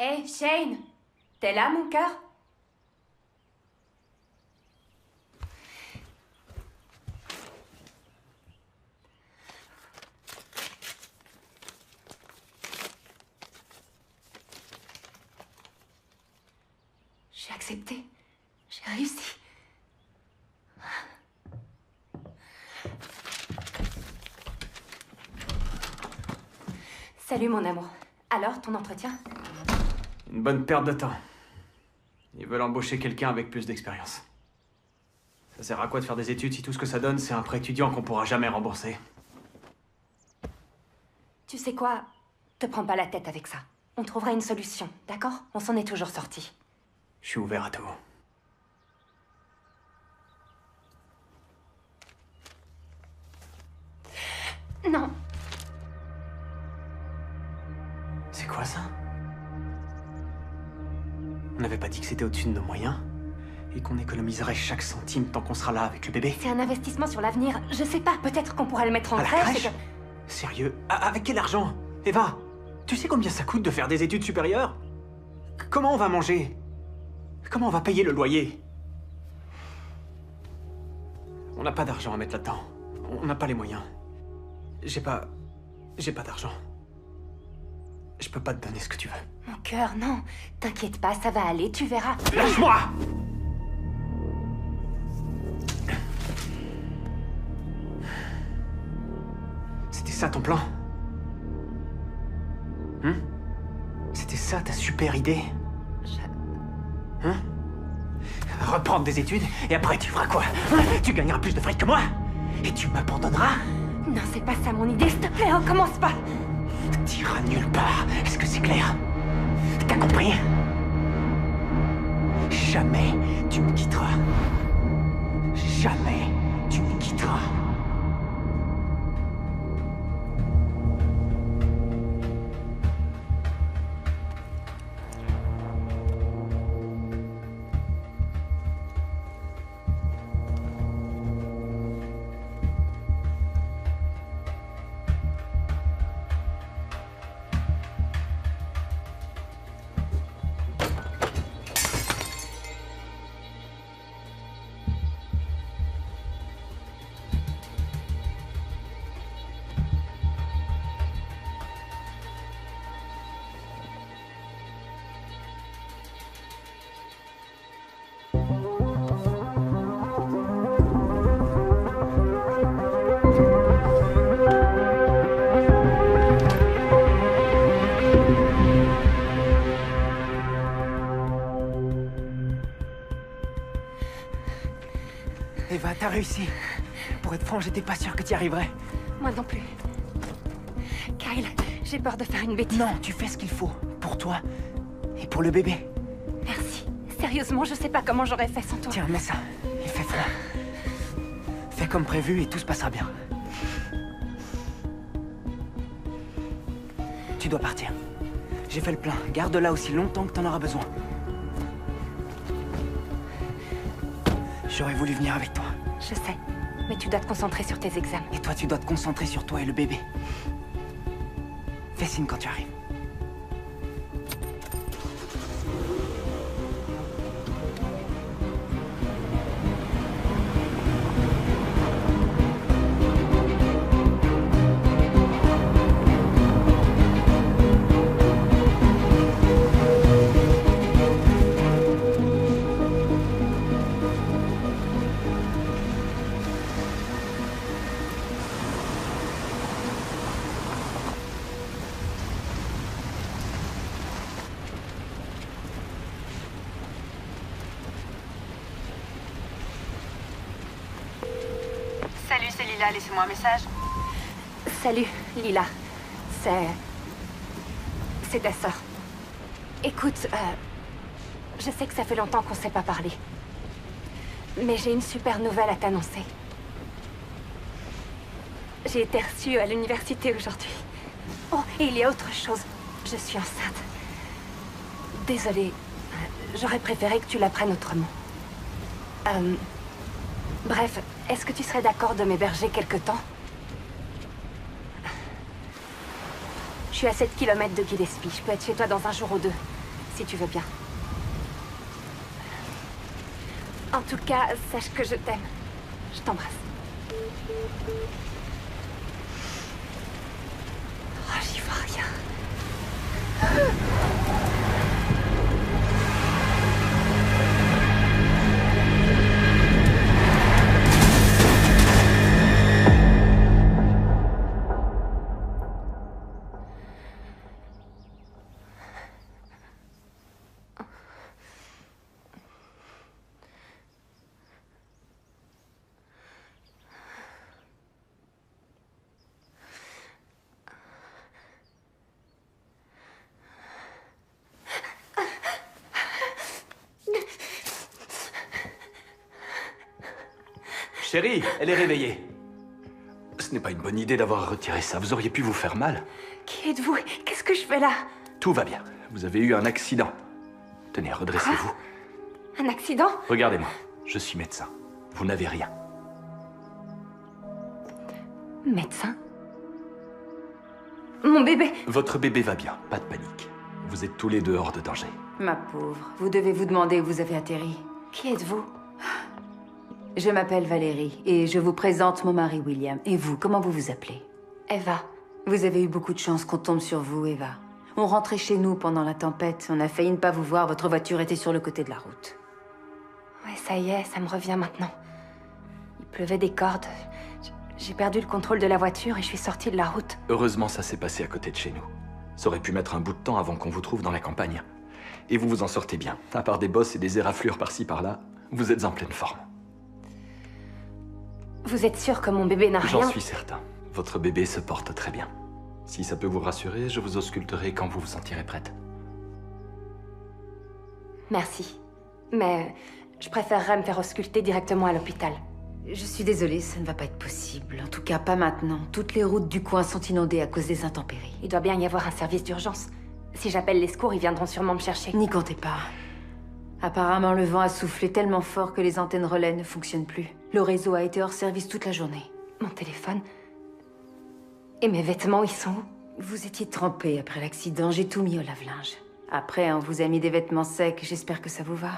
Hé, Shane, t'es là, mon cœur? J'ai accepté. J'ai réussi. Salut, mon amour. Alors, ton entretien? Une bonne perte de temps. Ils veulent embaucher quelqu'un avec plus d'expérience. Ça sert à quoi de faire des études si tout ce que ça donne, c'est un prêt étudiant qu'on pourra jamais rembourser? Tu sais quoi? Te prends pas la tête avec ça. On trouvera une solution, d'accord? On s'en est toujours sorti. Je suis ouvert à tout. Non. C'est quoi ça? On n'avait pas dit que c'était au-dessus de nos moyens? Et qu'on économiserait chaque centime tant qu'on sera là avec le bébé? C'est un investissement sur l'avenir. Je sais pas, peut-être qu'on pourra le mettre en À la crèche. crèche? Sérieux? Avec quel argent? Eva, tu sais combien ça coûte de faire des études supérieures? Comment on va manger? Comment on va payer le loyer? On n'a pas d'argent à mettre là-dedans. On n'a pas les moyens. J'ai pas d'argent. Je peux pas te donner ce que tu veux. Mon cœur, non. T'inquiète pas, ça va aller, tu verras. Lâche-moi! C'était ça ton plan? C'était ça ta super idée? Reprendre des études et après tu feras quoi? Tu gagneras plus de fric que moi? Et tu m'abandonneras? Non, c'est pas ça mon idée, s'il te plaît, on commence pas. T'iras nulle part. Est-ce que c'est clair? T'as compris? Jamais tu me quitteras. Jamais tu me quitteras. Eva, t'as réussi. Pour être franc, j'étais pas sûr que t'y arriverais. Moi non plus. Kyle, j'ai peur de faire une bêtise. Non, tu fais ce qu'il faut. Pour toi. Et pour le bébé. Merci. Sérieusement, je sais pas comment j'aurais fait sans toi. Tiens, mets ça. Il fait froid. Fais comme prévu et tout se passera bien. Tu dois partir. J'ai fait le plein. Garde-la aussi longtemps que t'en auras besoin. J'aurais voulu venir avec toi. Je sais, mais tu dois te concentrer sur tes examens. Et toi, tu dois te concentrer sur toi et le bébé. Fais signe quand tu arrives. Salut, c'est Lila, laissez-moi un message. Salut, Lila. C'est ta sœur. Écoute, je sais que ça fait longtemps qu'on s'est pas parlé. Mais j'ai une super nouvelle à t'annoncer. J'ai été reçue à l'université aujourd'hui. Oh, et il y a autre chose. Je suis enceinte. Désolée. J'aurais préféré que tu l'apprennes autrement. Bref, est-ce que tu serais d'accord de m'héberger quelque temps? Je suis à 7 km de Gillespie. Je peux être chez toi dans un jour ou deux, si tu veux bien. En tout cas, sache que je t'aime. Je t'embrasse. Oh, j'y vois rien. Chérie, elle est réveillée. Ce n'est pas une bonne idée d'avoir retiré ça. Vous auriez pu vous faire mal. Qui êtes-vous? Qu'est-ce que je fais là? Tout va bien. Vous avez eu un accident. Tenez, redressez-vous. Un accident? Regardez-moi. Je suis médecin. Vous n'avez rien. Médecin? Mon bébé? Votre bébé va bien. Pas de panique. Vous êtes tous les deux hors de danger. Ma pauvre, vous devez vous demander où vous avez atterri. Qui êtes-vous? Je m'appelle Valérie et je vous présente mon mari William. Et vous, comment vous vous appelez? Eva. Vous avez eu beaucoup de chance qu'on tombe sur vous, Eva. On rentrait chez nous pendant la tempête. On a failli ne pas vous voir. Votre voiture était sur le côté de la route. Ouais, ça y est, ça me revient maintenant. Il pleuvait des cordes. J'ai perdu le contrôle de la voiture et je suis sortie de la route. Heureusement, ça s'est passé à côté de chez nous. Ça aurait pu mettre un bout de temps avant qu'on vous trouve dans la campagne. Et vous vous en sortez bien. À part des bosses et des éraflures par-ci par-là, vous êtes en pleine forme. Vous êtes sûr que mon bébé n'a rien? J'en suis certain. Votre bébé se porte très bien. Si ça peut vous rassurer, je vous ausculterai quand vous vous sentirez prête. Merci. Mais je préférerais me faire ausculter directement à l'hôpital. Je suis désolée, ça ne va pas être possible. En tout cas, pas maintenant. Toutes les routes du coin sont inondées à cause des intempéries. Il doit bien y avoir un service d'urgence. Si j'appelle les secours, ils viendront sûrement me chercher. N'y comptez pas. Apparemment, le vent a soufflé tellement fort que les antennes relais ne fonctionnent plus. Le réseau a été hors service toute la journée. Mon téléphone? Et mes vêtements, ils sont où? Vous étiez trempé après l'accident, j'ai tout mis au lave-linge. Après, on vous a mis des vêtements secs, j'espère que ça vous va.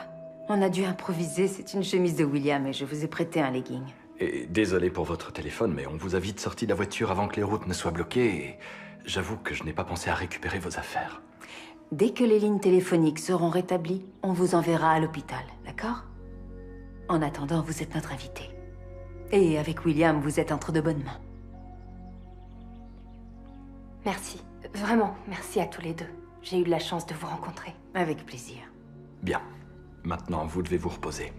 On a dû improviser, c'est une chemise de William et je vous ai prêté un legging. Et désolé pour votre téléphone, mais on vous a vite sorti de la voiture avant que les routes ne soient bloquées et j'avoue que je n'ai pas pensé à récupérer vos affaires. Dès que les lignes téléphoniques seront rétablies, on vous enverra à l'hôpital, d'accord? En attendant, vous êtes notre invité. Et avec William, vous êtes entre de bonnes mains. Merci. Vraiment, merci à tous les deux. J'ai eu de la chance de vous rencontrer. Avec plaisir. Bien. Maintenant, vous devez vous reposer.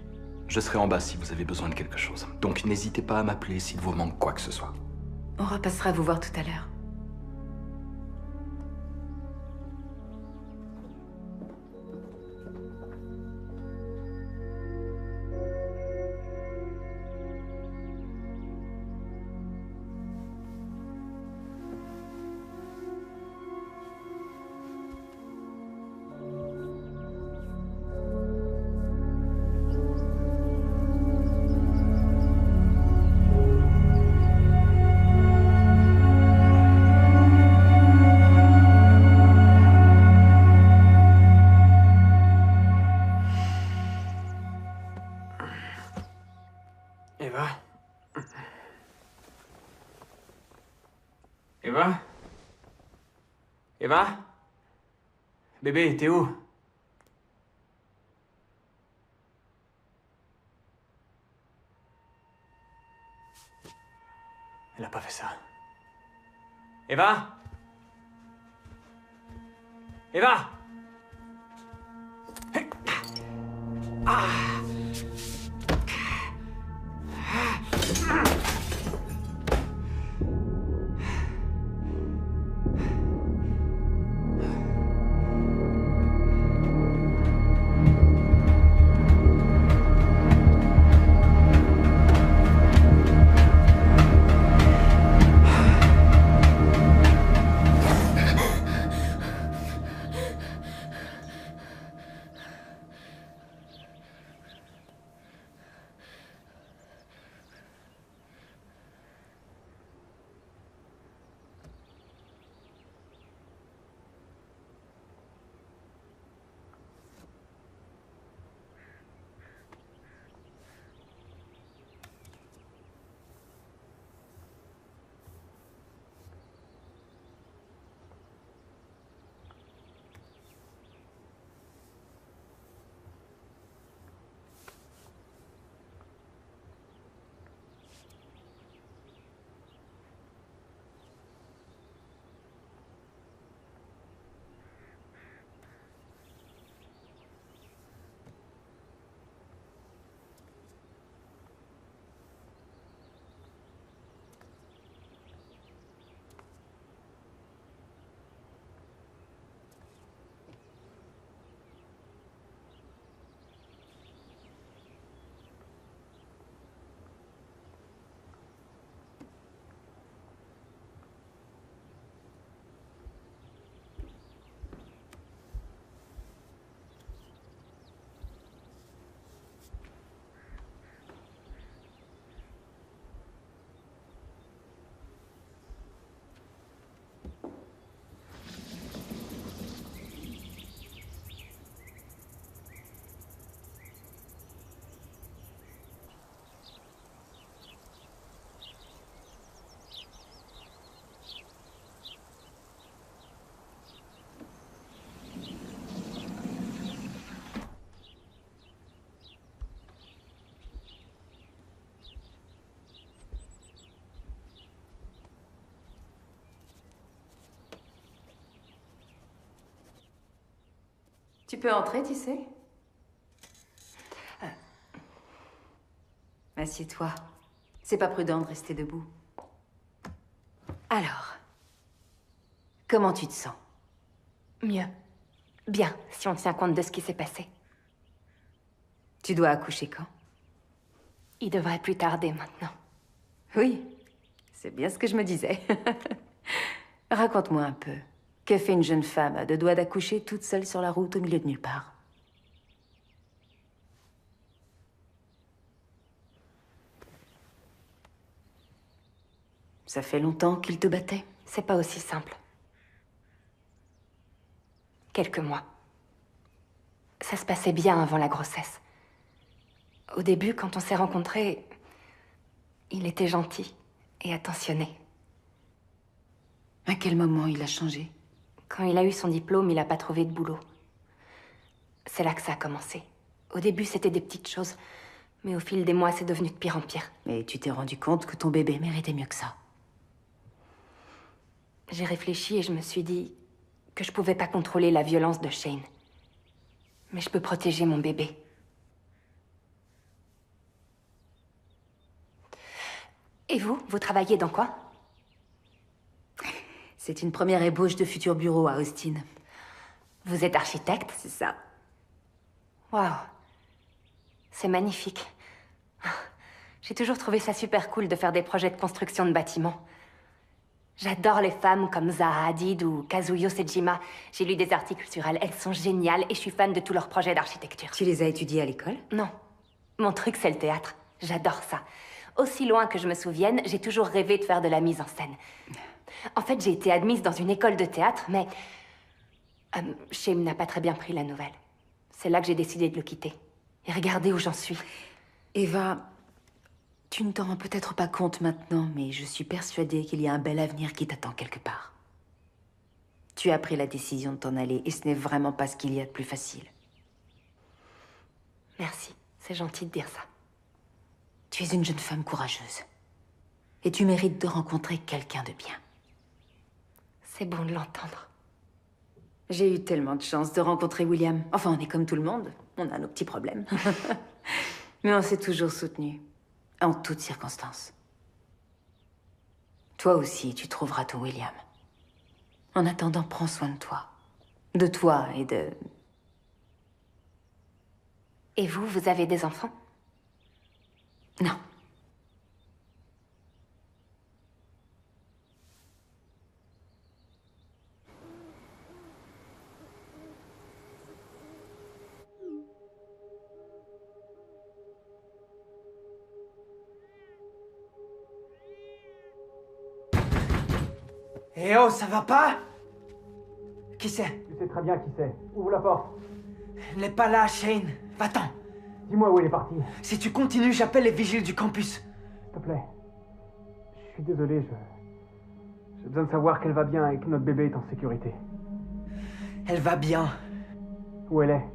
Je serai en bas si vous avez besoin de quelque chose. Donc n'hésitez pas à m'appeler s'il vous manque quoi que ce soit. On repassera vous voir tout à l'heure. Eva? Eva? Eva? Bébé, t'es où? Elle a pas fait ça. Eva? Eva? Tu peux entrer, tu sais. Assieds-toi. C'est pas prudent de rester debout. Alors, comment tu te sens? Mieux. Bien, si on tient compte de ce qui s'est passé. Tu dois accoucher quand? Il devrait plus tarder maintenant. Oui, c'est bien ce que je me disais. Raconte-moi un peu. Que fait une jeune femme à 2 doigts d'accoucher toute seule sur la route au milieu de nulle part? Ça fait longtemps qu'il te battait? C'est pas aussi simple. Quelques mois. Ça se passait bien avant la grossesse. Au début, quand on s'est rencontrés, il était gentil et attentionné. À quel moment il a changé? Quand il a eu son diplôme, il n'a pas trouvé de boulot. C'est là que ça a commencé. Au début, c'était des petites choses. Mais au fil des mois, c'est devenu de pire en pire. Et tu t'es rendu compte que ton bébé méritait mieux que ça? J'ai réfléchi et je me suis dit que je pouvais pas contrôler la violence de Shane. Mais je peux protéger mon bébé. Et vous, vous travaillez dans quoi? C'est une première ébauche de futur bureau à Austin. Vous êtes architecte? C'est ça. Waouh. C'est magnifique. J'ai toujours trouvé ça super cool de faire des projets de construction de bâtiments. J'adore les femmes comme Zaha Hadid ou Kazuyo Sejima. J'ai lu des articles sur elles. Elles sont géniales et je suis fan de tous leurs projets d'architecture. Tu les as étudiés à l'école? Non. Mon truc, c'est le théâtre. J'adore ça. Aussi loin que je me souvienne, j'ai toujours rêvé de faire de la mise en scène. En fait, j'ai été admise dans une école de théâtre, mais... Shane n'a pas très bien pris la nouvelle. C'est là que j'ai décidé de le quitter. Et regardez où j'en suis. Eva, tu ne t'en rends peut-être pas compte maintenant, mais je suis persuadée qu'il y a un bel avenir qui t'attend quelque part. Tu as pris la décision de t'en aller, et ce n'est vraiment pas ce qu'il y a de plus facile. Merci, c'est gentil de dire ça. Tu es une jeune femme courageuse. Et tu mérites de rencontrer quelqu'un de bien. C'est bon de l'entendre. J'ai eu tellement de chance de rencontrer William. Enfin, on est comme tout le monde. On a nos petits problèmes. Mais on s'est toujours soutenus. En toutes circonstances. Toi aussi, tu trouveras ton William. En attendant, prends soin de toi. De toi et de... Et vous, vous avez des enfants? Non. Eh oh, ça va pas? Qui c'est? Tu sais très bien qui c'est. Ouvre la porte. Elle n'est pas là, Shane. Va-t'en. Dis-moi où elle est partie. Si tu continues, j'appelle les vigiles du campus. S'il te plaît. Je suis désolé, j'ai besoin de savoir qu'elle va bien et que notre bébé est en sécurité. Elle va bien. Où elle est?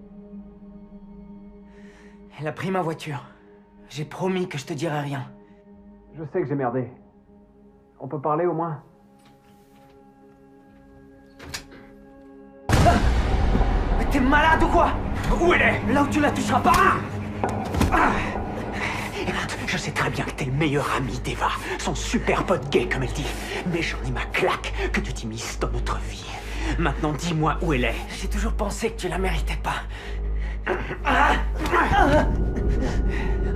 Elle a pris ma voiture. J'ai promis que je te dirais rien. Je sais que j'ai merdé. On peut parler au moins? Mais t'es malade ou quoi? Où elle est? Là où tu la toucheras pas. Écoute, je sais très bien que t'es le meilleur ami d'Eva, son super pote gay comme elle dit. Mais j'en ai ma claque que tu t'immisces dans notre vie. Maintenant dis-moi où elle est. J'ai toujours pensé que tu la méritais pas.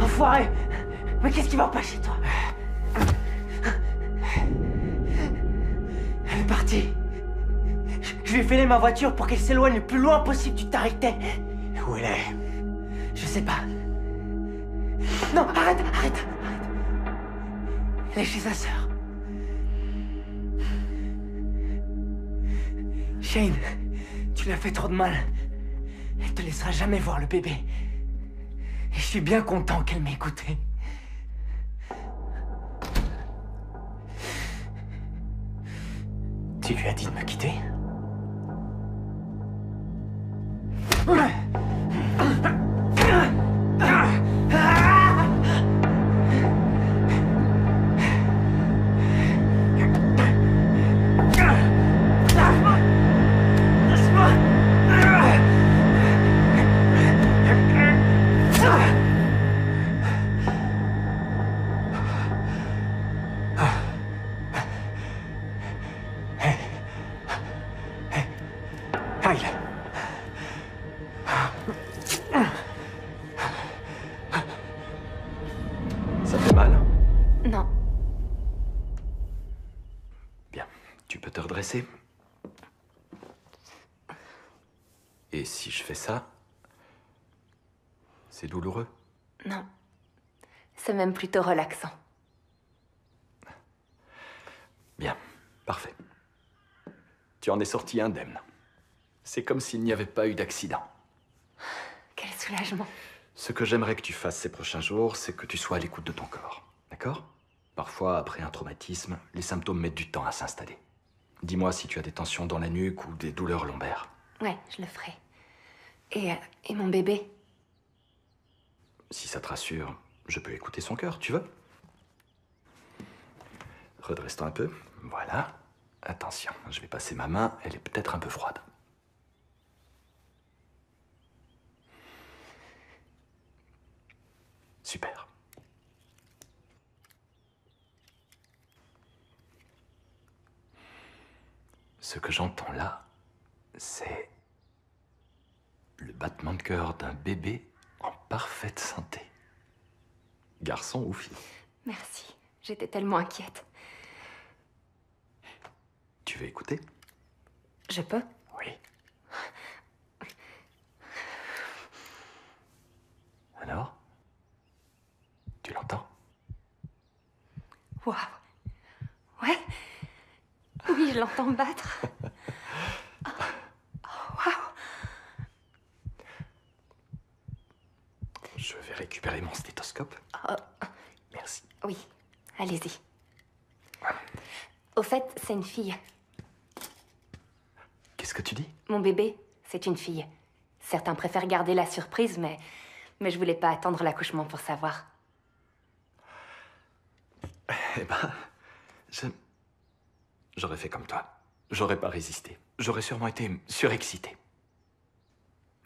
Enfoiré! Mais qu'est-ce qui va pas chez toi? Elle est partie. Je lui ai filé ma voiture pour qu'elle s'éloigne le plus loin possible du Tarikté. Où elle est? Je sais pas. Non, arrête. Elle est chez sa sœur. Shane, tu lui as fait trop de mal. Elle te laissera jamais voir le bébé. Et je suis bien content qu'elle m'ait écouté. Tu lui as dit de me quitter? t'intéresser? Et si je fais ça, c'est douloureux? Non. C'est même plutôt relaxant. Bien, parfait. Tu en es sorti indemne. C'est comme s'il n'y avait pas eu d'accident. Quel soulagement. Ce que j'aimerais que tu fasses ces prochains jours, c'est que tu sois à l'écoute de ton corps. D'accord? Parfois, après un traumatisme, les symptômes mettent du temps à s'installer. Dis-moi si tu as des tensions dans la nuque ou des douleurs lombaires. Ouais, je le ferai. Et mon bébé? Si ça te rassure, je peux écouter son cœur, tu veux? Redresse-toi un peu. Voilà. Attention, je vais passer ma main, elle est peut-être un peu froide. Super. Ce que j'entends là, c'est le battement de cœur d'un bébé en parfaite santé. Garçon ou fille? Merci. J'étais tellement inquiète. Tu veux écouter? Je peux? Oui. Alors? Tu l'entends? Waouh. Ouais. Oui, je l'entends battre. Waouh. Je vais récupérer mon stéthoscope. Merci. Oui, allez-y. Au fait, c'est une fille. Qu'est-ce que tu dis? Mon bébé, c'est une fille. Certains préfèrent garder la surprise, mais je voulais pas attendre l'accouchement pour savoir. Eh ben, j'aurais fait comme toi. J'aurais pas résisté. J'aurais sûrement été surexcité.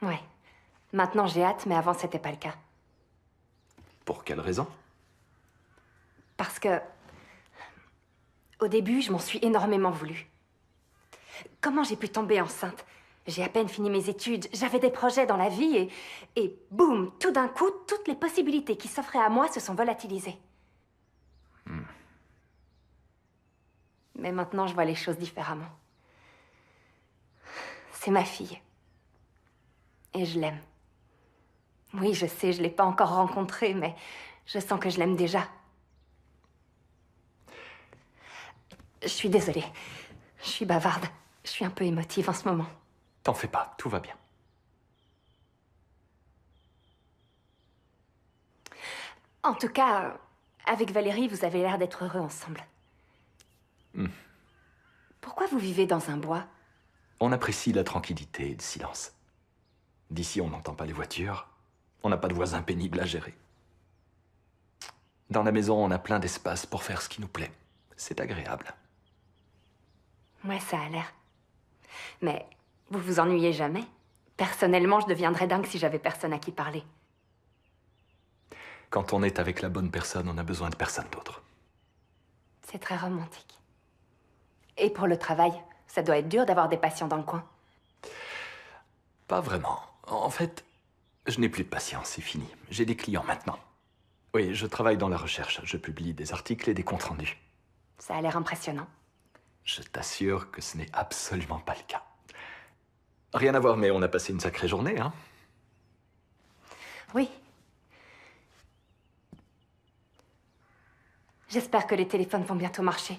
Ouais. Maintenant, j'ai hâte, mais avant, c'était pas le cas. Pour quelle raison? Parce que... Au début, je m'en suis énormément voulu. Comment j'ai pu tomber enceinte? J'ai à peine fini mes études, j'avais des projets dans la vie et boum, tout d'un coup, toutes les possibilités qui s'offraient à moi se sont volatilisées. Mais maintenant, je vois les choses différemment. C'est ma fille. Et je l'aime. Oui, je sais, je l'ai pas encore rencontrée, mais je sens que je l'aime déjà. Je suis désolée. Je suis bavarde. Je suis un peu émotive en ce moment. T'en fais pas, tout va bien. En tout cas, avec Valérie, vous avez l'air d'être heureux ensemble. Pourquoi vous vivez dans un bois? On apprécie la tranquillité et le silence. D'ici, on n'entend pas les voitures. On n'a pas de voisins pénibles à gérer. Dans la maison, on a plein d'espace pour faire ce qui nous plaît. C'est agréable. Ouais, ça a l'air. Mais vous vous ennuyez jamais? Personnellement, je deviendrais dingue si j'avais personne à qui parler. Quand on est avec la bonne personne, on n'a besoin de personne d'autre. C'est très romantique. Et pour le travail, ça doit être dur d'avoir des patients dans le coin. Pas vraiment. En fait, je n'ai plus de patience, c'est fini. J'ai des clients maintenant. Oui, je travaille dans la recherche. Je publie des articles et des comptes rendus. Ça a l'air impressionnant. Je t'assure que ce n'est absolument pas le cas. Rien à voir, mais on a passé une sacrée journée, hein? Oui. J'espère que les téléphones vont bientôt marcher.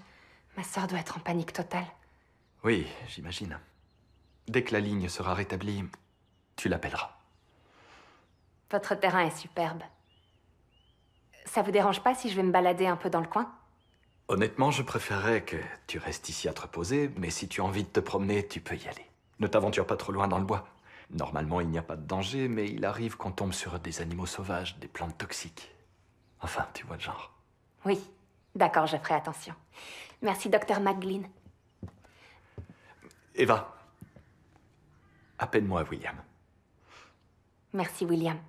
Ma sœur doit être en panique totale. Oui, j'imagine. Dès que la ligne sera rétablie, tu l'appelleras. Votre terrain est superbe. Ça vous dérange pas si je vais me balader un peu dans le coin? Honnêtement, je préférerais que tu restes ici à te reposer, mais si tu as envie de te promener, tu peux y aller. Ne t'aventure pas trop loin dans le bois. Normalement, il n'y a pas de danger, mais il arrive qu'on tombe sur des animaux sauvages, des plantes toxiques. Enfin, tu vois le genre. Oui. D'accord, je ferai attention. Merci, Dr. McGlynn. Eva, appelle-moi William. Merci, William.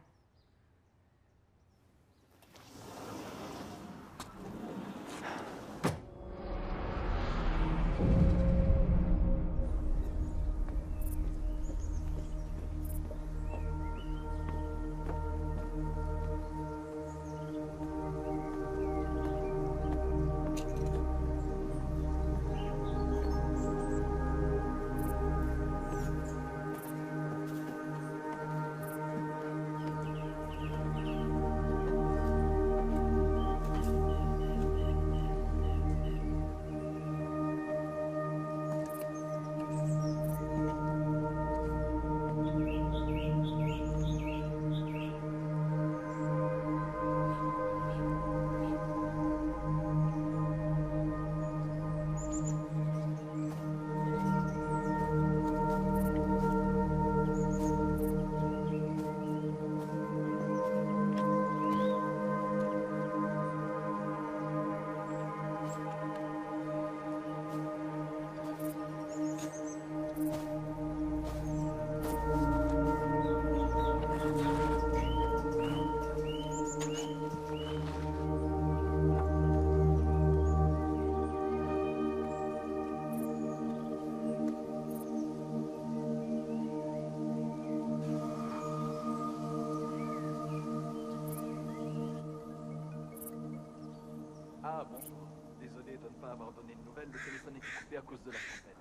Ah, bonjour. Désolé de ne pas avoir donné de nouvelles, le téléphone est coupé à cause de la tempête.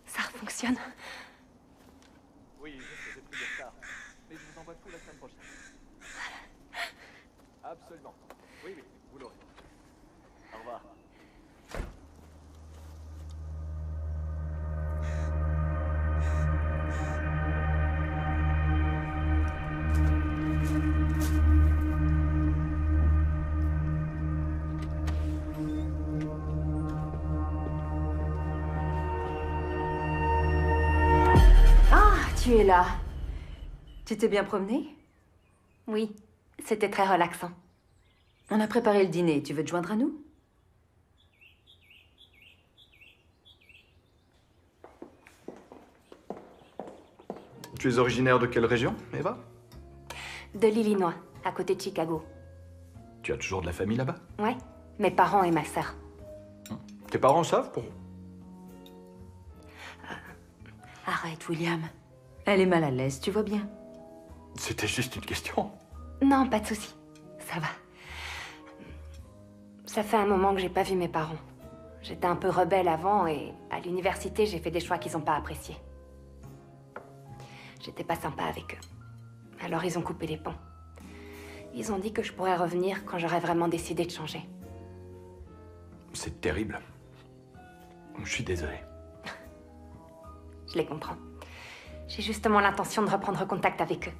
Ça fonctionne. Oui, je sais, j'ai pris du retard. Mais je vous envoie tout la semaine prochaine. Absolument. Oui, oui, vous l'aurez. Au revoir. Tu es là. Tu t'es bien promené? Oui, c'était très relaxant. On a préparé le dîner. Tu veux te joindre à nous? Tu es originaire de quelle région, Eva? De l'Illinois, à côté de Chicago. Tu as toujours de la famille là-bas? Ouais, mes parents et ma sœur. Tes parents savent pour... Arrête, William. Elle est mal à l'aise, tu vois bien. C'était juste une question. Non, pas de souci. Ça va. Ça fait un moment que j'ai pas vu mes parents. J'étais un peu rebelle avant et à l'université, j'ai fait des choix qu'ils ont pas appréciés. J'étais pas sympa avec eux. Alors ils ont coupé les ponts. Ils ont dit que je pourrais revenir quand j'aurais vraiment décidé de changer. C'est terrible. Je suis désolé. Je les comprends. J'ai justement l'intention de reprendre contact avec eux.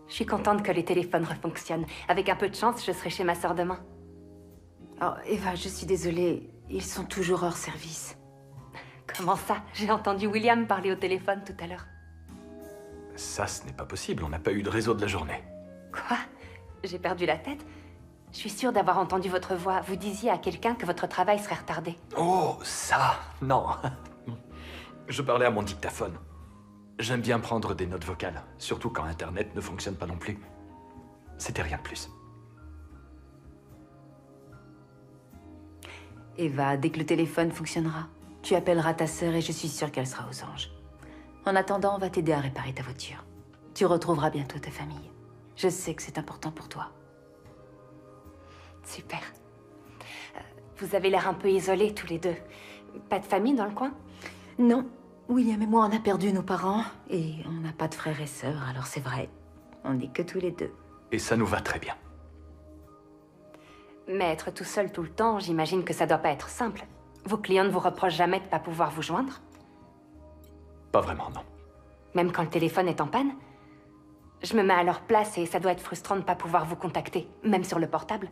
Je suis contente que les téléphones refonctionnent. Avec un peu de chance, je serai chez ma sœur demain. Oh, Eva, je suis désolée. Ils sont toujours hors service. Comment ça? J'ai entendu William parler au téléphone tout à l'heure. Ça, ce n'est pas possible. On n'a pas eu de réseau de la journée. Quoi? J'ai perdu la tête? Je suis sûre d'avoir entendu votre voix. Vous disiez à quelqu'un que votre travail serait retardé. Oh, ça, non. Je parlais à mon dictaphone. J'aime bien prendre des notes vocales, surtout quand Internet ne fonctionne pas non plus. C'était rien de plus. Eva, dès que le téléphone fonctionnera, tu appelleras ta sœur et je suis sûre qu'elle sera aux anges. En attendant, on va t'aider à réparer ta voiture. Tu retrouveras bientôt ta famille. Je sais que c'est important pour toi. Super. Vous avez l'air un peu isolés tous les deux. Pas de famille dans le coin? Non, William et moi, on a perdu nos parents et on n'a pas de frères et sœurs, alors c'est vrai. On n'est que tous les deux. Et ça nous va très bien. Mais être tout seul tout le temps, j'imagine que ça doit pas être simple. Vos clients ne vous reprochent jamais de pas pouvoir vous joindre? Pas vraiment, non. Même quand le téléphone est en panne? Je me mets à leur place et ça doit être frustrant de pas pouvoir vous contacter, même sur le portable.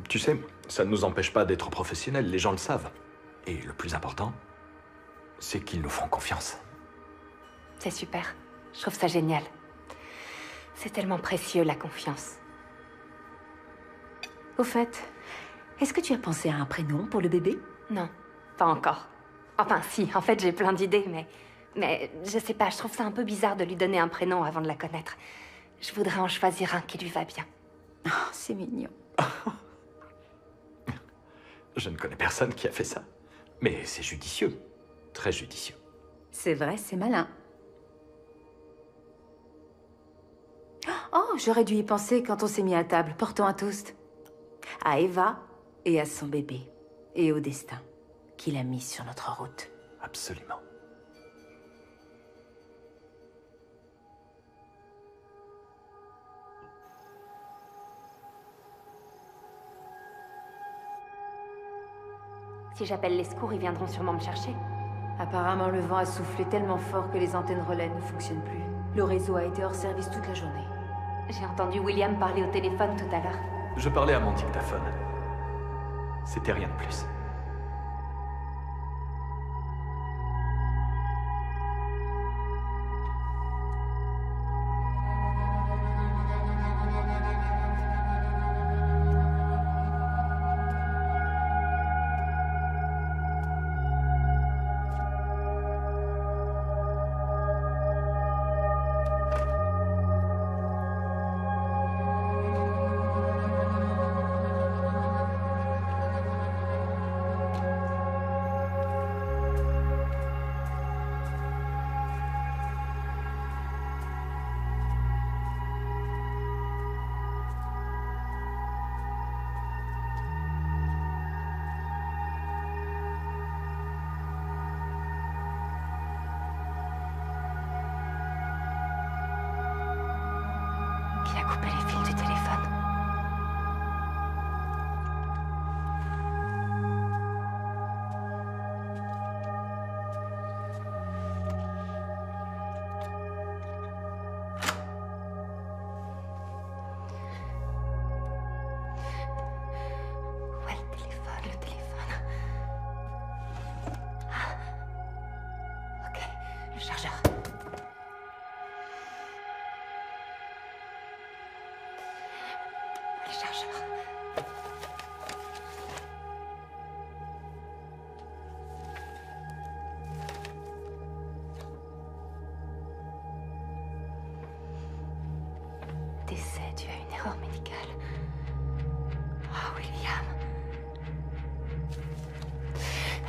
Tu sais, ça ne nous empêche pas d'être professionnels, les gens le savent. Et le plus important, c'est qu'ils nous font confiance. C'est super. Je trouve ça génial. C'est tellement précieux, la confiance. Au fait, est-ce que tu as pensé à un prénom pour le bébé? Non, pas encore. Enfin, si, en fait, j'ai plein d'idées, mais je sais pas, je trouve ça un peu bizarre de lui donner un prénom avant de la connaître. Je voudrais en choisir un qui lui va bien. Oh, c'est mignon. Je ne connais personne qui a fait ça. Mais c'est judicieux. Très judicieux. C'est vrai, c'est malin. Oh, j'aurais dû y penser quand on s'est mis à table. Portons un toast. À Eva et à son bébé. Et au destin qu'il a mis sur notre route. Absolument. Si j'appelle les secours, ils viendront sûrement me chercher. Apparemment, le vent a soufflé tellement fort que les antennes relais ne fonctionnent plus. Le réseau a été hors service toute la journée. J'ai entendu William parler au téléphone tout à l'heure. Je parlais à mon dictaphone. C'était rien de plus. Couper les fils du téléphone. Ouais, le téléphone. Ah. Ok, le chargeur. Le chargeur. Décès dû à une erreur médicale. Oh, William.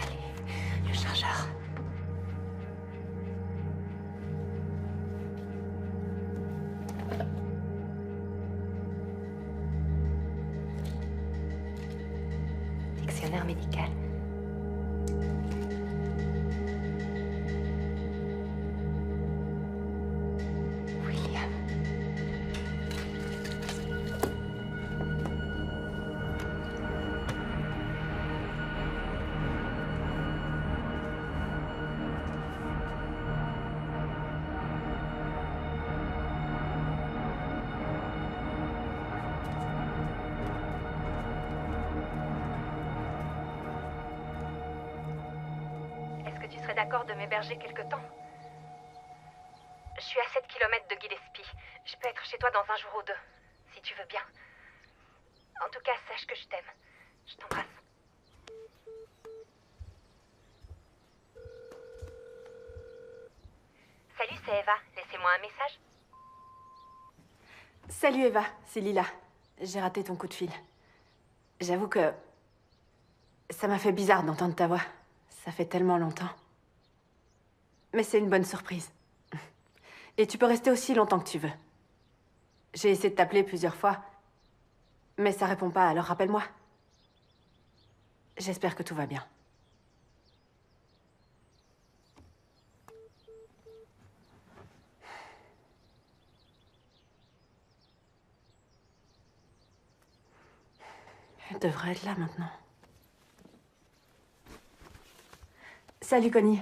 Allez, le chargeur. Dictionnaire médical. William. Est-ce que tu serais d'accord de m'héberger quelque temps? Je suis à 7 kilomètres de Gillespie. Je peux être chez toi dans un jour ou deux, si tu veux bien. En tout cas, sache que je t'aime. Je t'embrasse. Salut, c'est Eva. Laissez-moi un message. Salut Eva, c'est Lila. J'ai raté ton coup de fil. J'avoue que ça m'a fait bizarre d'entendre ta voix. Ça fait tellement longtemps. Mais c'est une bonne surprise. Et tu peux rester aussi longtemps que tu veux. J'ai essayé de t'appeler plusieurs fois, mais ça répond pas, alors rappelle-moi. J'espère que tout va bien. Elle devrait être là maintenant. Salut Connie.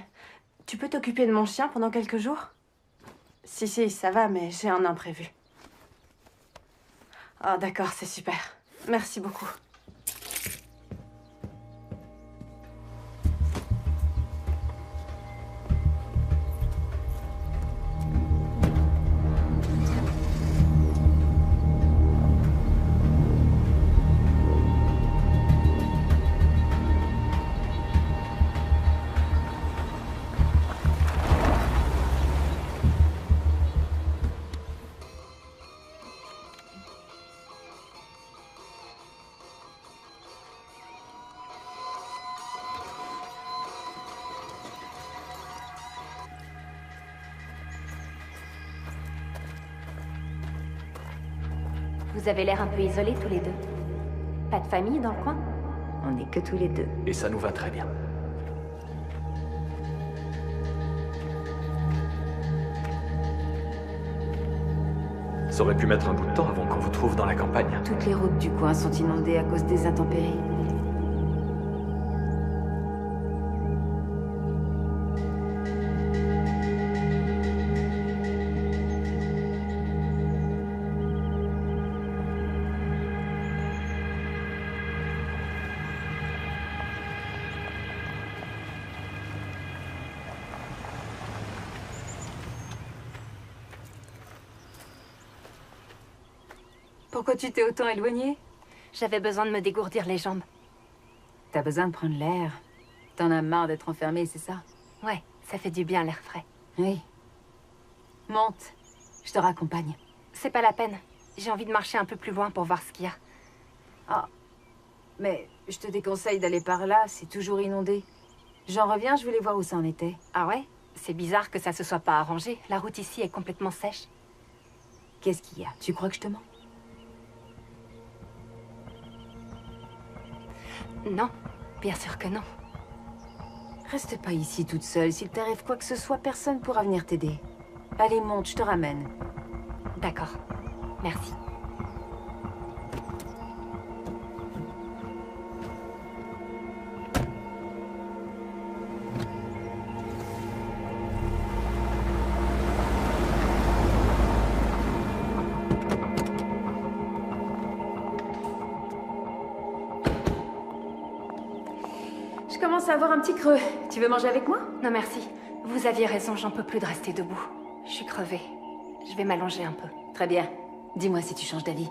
Tu peux t'occuper de mon chien pendant quelques jours? Si, ça va, mais j'ai un imprévu. Ah, d'accord, c'est super. Merci beaucoup. Vous avez l'air un peu isolés tous les deux. Pas de famille dans le coin? On n'est que tous les deux. Et ça nous va très bien. Ça aurait pu mettre un bout de temps avant qu'on vous trouve dans la campagne. Toutes les routes du coin sont inondées à cause des intempéries. Pourquoi tu t'es autant éloignée? J'avais besoin de me dégourdir les jambes. T'as besoin de prendre l'air. T'en as marre d'être enfermée, c'est ça? Ouais, ça fait du bien l'air frais. Oui. Monte, je te raccompagne. C'est pas la peine. J'ai envie de marcher un peu plus loin pour voir ce qu'il y a. Ah, mais je te déconseille d'aller par là, c'est toujours inondé. J'en reviens, je voulais voir où ça en était. Ah ouais? C'est bizarre que ça se soit pas arrangé. La route ici est complètement sèche. Qu'est-ce qu'il y a? Tu crois que je te mens? Non, bien sûr que non. Reste pas ici toute seule. S'il t'arrive quoi que ce soit, personne pourra venir t'aider. Allez, monte, je te ramène. D'accord. Merci. Je commence à avoir un petit creux. Tu veux manger avec moi? Non merci. Vous aviez raison, j'en peux plus de rester debout. Je suis crevée. Je vais m'allonger un peu. Très bien. Dis-moi si tu changes d'avis.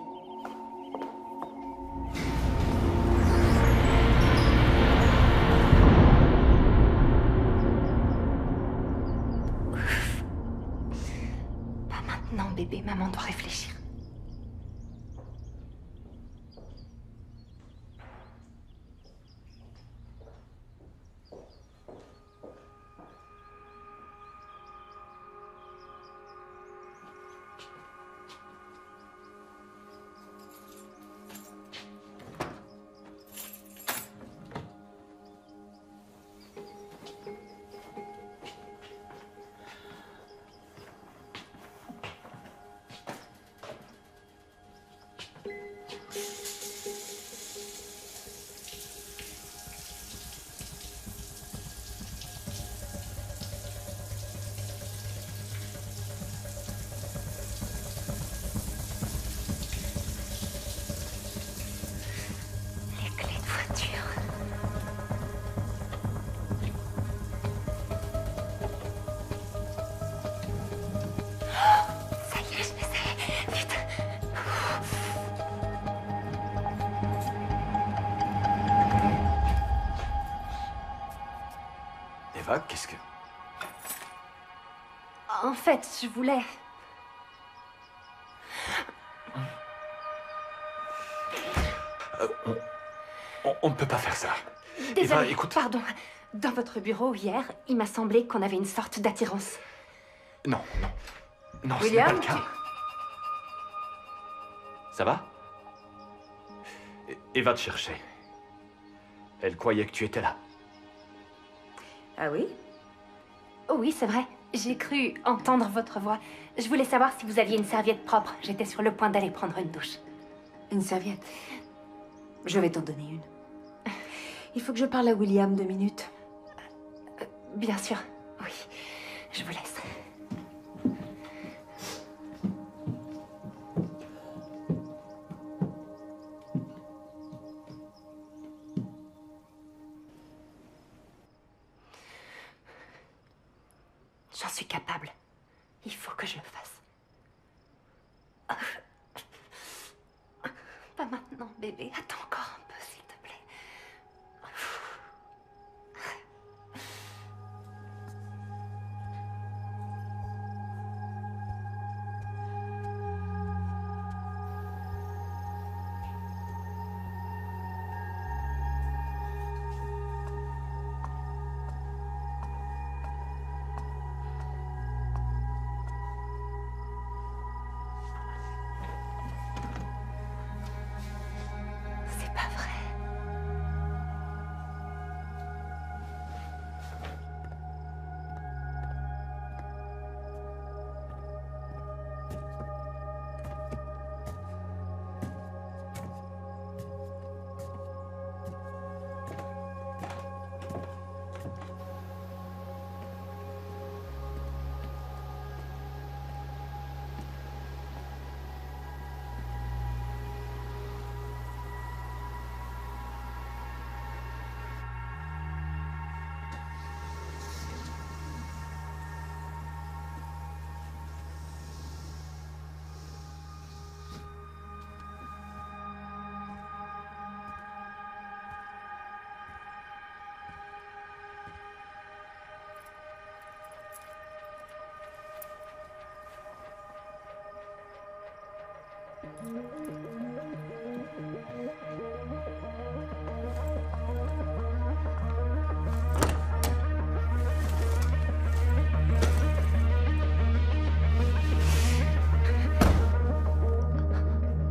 Pas maintenant, bébé. Maman doit réfléchir. Eva, qu'est-ce que... En fait, je voulais... On ne peut pas faire ça. Désolée, Eva, écoute... pardon. Dans votre bureau, hier, il m'a semblé qu'on avait une sorte d'attirance. Non, non. Non, ce n'est William, pas le cas. Ça va? Eva te cherchait. Elle croyait que tu étais là. Ah oui? Oh oui, c'est vrai. J'ai cru entendre votre voix. Je voulais savoir si vous aviez une serviette propre. J'étais sur le point d'aller prendre une douche. Une serviette. Je vais t'en donner une. Il faut que je parle à William 2 minutes. Bien sûr, oui. Je vous laisse. J'en suis capable. Il faut que je le fasse. Pas maintenant, bébé. Attends encore un peu, s'il te plaît. C'est pas vrai.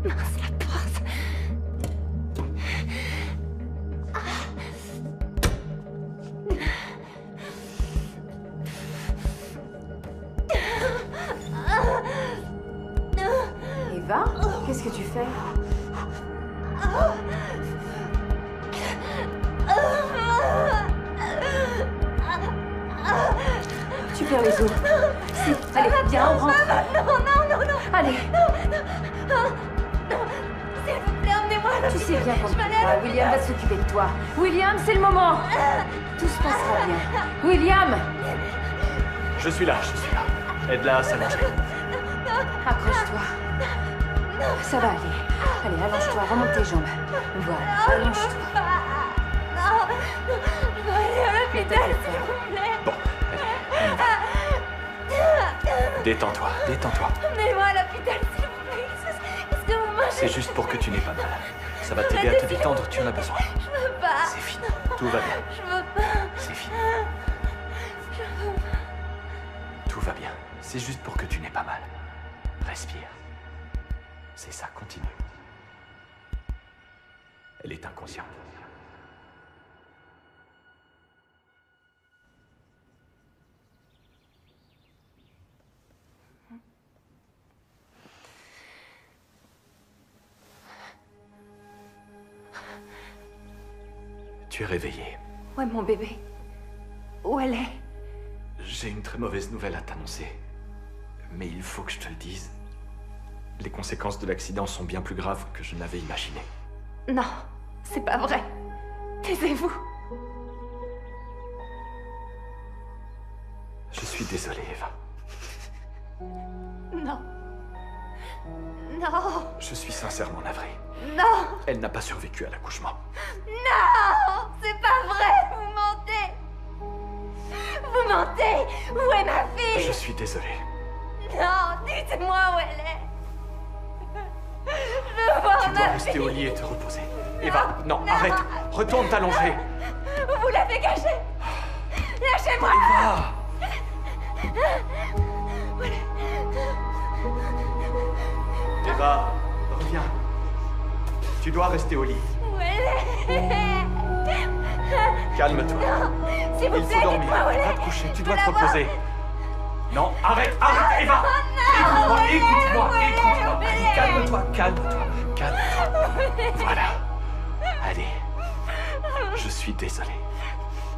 Mince, la porte. Eva, qu'est-ce que tu fais? Tu perds les os. Si, allez, viens, on rentre. Non, non, non, non. Allez. Non, s'il vous plaît, emmenez-moi Tu sais bien qu'on William va s'occuper de toi. William, c'est le moment. Tout se passera bien. William! Je suis là. Aide-la à s'allonger. Accroche-toi. Ça va aller. Allez, allonge-toi, remonte tes jambes. Voilà, allonge-toi. Je veux aller à l'hôpital, s'il vous plaît. Bon, allez, on y va. Détends-toi. Emmenez-moi à l'hôpital, s'il vous plaît. Qu'est-ce que vous mangez? C'est juste pour que tu n'aies pas mal. Ça va t'aider à te détendre, tu en as besoin. Je veux pas. C'est fini, tout va bien. Je veux pas. C'est fini. Tout va bien. C'est juste pour que tu n'aies pas mal. Respire. C'est ça, continue. Elle est inconsciente. Tu es réveillée. Ouais, mon bébé. Où elle est? J'ai une très mauvaise nouvelle à t'annoncer. Mais il faut que je te le dise. Les conséquences de l'accident sont bien plus graves que je n'avais imaginé. Non, c'est pas vrai. Taisez-vous. Je suis désolé, Eva. Non. Non. Je suis sincèrement navré. Non. Elle n'a pas survécu à l'accouchement. Non. C'est pas vrai. Vous mentez. Vous mentez. Où est ma fille? Je suis désolé. Non. Dites-moi où elle est. Je veux voir Tu ma dois fille. rester au lit et te reposer. Eva, non, arrête. Retourne t'allonger. Vous l'avez cachée. Lâchez-moi. Eva. Eva, reviens. Tu dois rester au lit. Où elle est? Calme-toi. S'il vous Il plaît, faut dormir. dites-moi où elle Va est. te coucher, tu Je dois veux te la voir. reposer. Non, arrête, Eva. Écoute-moi. Calme-toi. Voilà. Allez. Je suis désolé.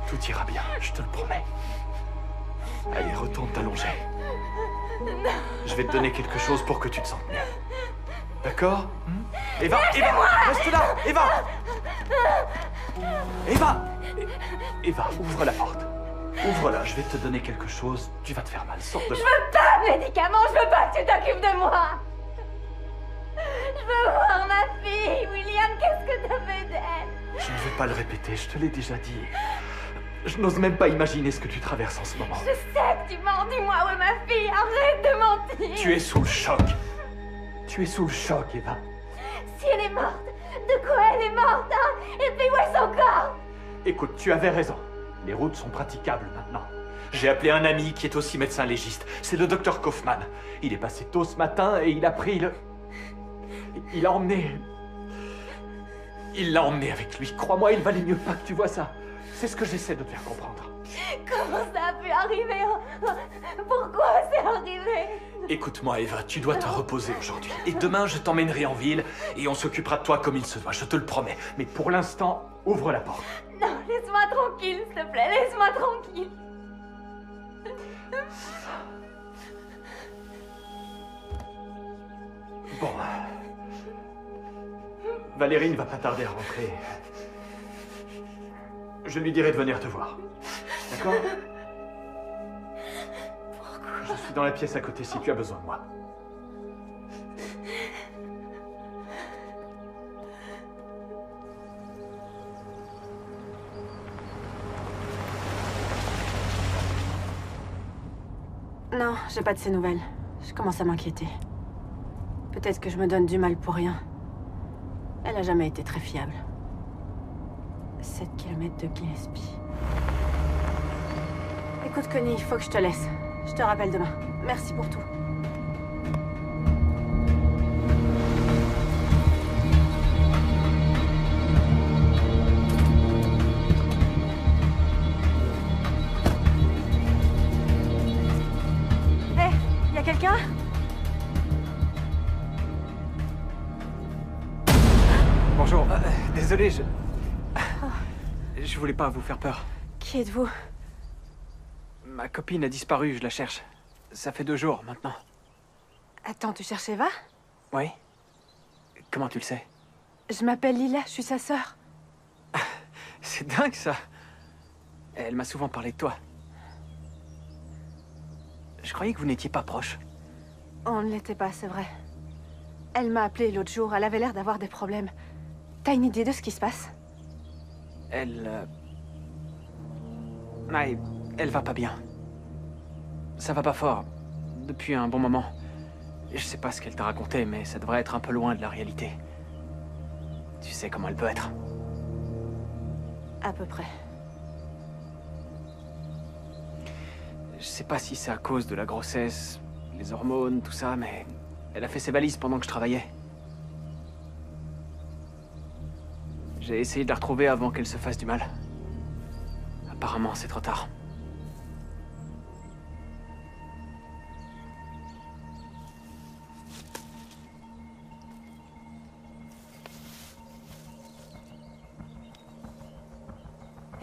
Tout ira bien, je te le promets. Allez, retourne t'allonger. Je vais te donner quelque chose pour que tu te sentes mieux. D'accord? Eva, reste là! Eva, ouvre la porte. Ouvre-la, je vais te donner quelque chose. Tu vas te faire mal, sors de là. Je veux pas de médicaments, je veux pas que tu t'occupes de moi. Je veux voir ma fille. William, qu'est-ce que t'as fait d'elle? Je ne vais pas le répéter, je te l'ai déjà dit. Je n'ose même pas imaginer ce que tu traverses en ce moment. Je sais que tu mens, dis-moi où est ma fille. Arrête de mentir. Tu es sous le choc. Eva. Si elle est morte, de quoi elle est morte, hein? Et puis où est son corps? Écoute, tu avais raison. Les routes sont praticables maintenant. J'ai appelé un ami qui est aussi médecin légiste. C'est le docteur Kaufman. Il est passé tôt ce matin et il a pris le... Il l'a emmené avec lui. Crois-moi, il valait mieux pas que tu vois ça. C'est ce que j'essaie de te faire comprendre. Comment ça a pu arriver? Pourquoi c'est arrivé? Écoute-moi, Eva, tu dois te reposer aujourd'hui. Et demain, je t'emmènerai en ville et on s'occupera de toi comme il se doit, je te le promets. Mais pour l'instant, ouvre la porte. Non, laisse-moi tranquille, s'il te plaît, laisse-moi tranquille. Bon. Valérie ne va pas tarder à rentrer. Je lui dirai de venir te voir. D'accord? Je suis dans la pièce à côté si tu as besoin de moi. Non, j'ai pas de ces nouvelles. Je commence à m'inquiéter. Peut-être que je me donne du mal pour rien. Elle a jamais été très fiable. 7 km de Gillespie. Écoute, Connie, il faut que je te laisse. Je te rappelle demain. Merci pour tout. Hé, y a quelqu'un? Bonjour, désolé, je voulais pas vous faire peur. Qui êtes-vous? Ma copine a disparu, je la cherche. Ça fait 2 jours maintenant. Attends, tu cherches Eva? Oui? Comment tu le sais? Je m'appelle Lila, je suis sa sœur. C'est dingue, ça. Elle m'a souvent parlé de toi. Je croyais que vous n'étiez pas proches. On ne l'était pas, c'est vrai. Elle m'a appelé l'autre jour, elle avait l'air d'avoir des problèmes. T'as une idée de ce qui se passe? Ouais, elle va pas bien. Ça va pas fort. Depuis un bon moment. Je sais pas ce qu'elle t'a raconté, mais ça devrait être un peu loin de la réalité. Tu sais comment elle peut être. À peu près. Je sais pas si c'est à cause de la grossesse, les hormones, tout ça, mais elle a fait ses valises pendant que je travaillais. J'ai essayé de la retrouver avant qu'elle se fasse du mal. Apparemment, c'est trop tard.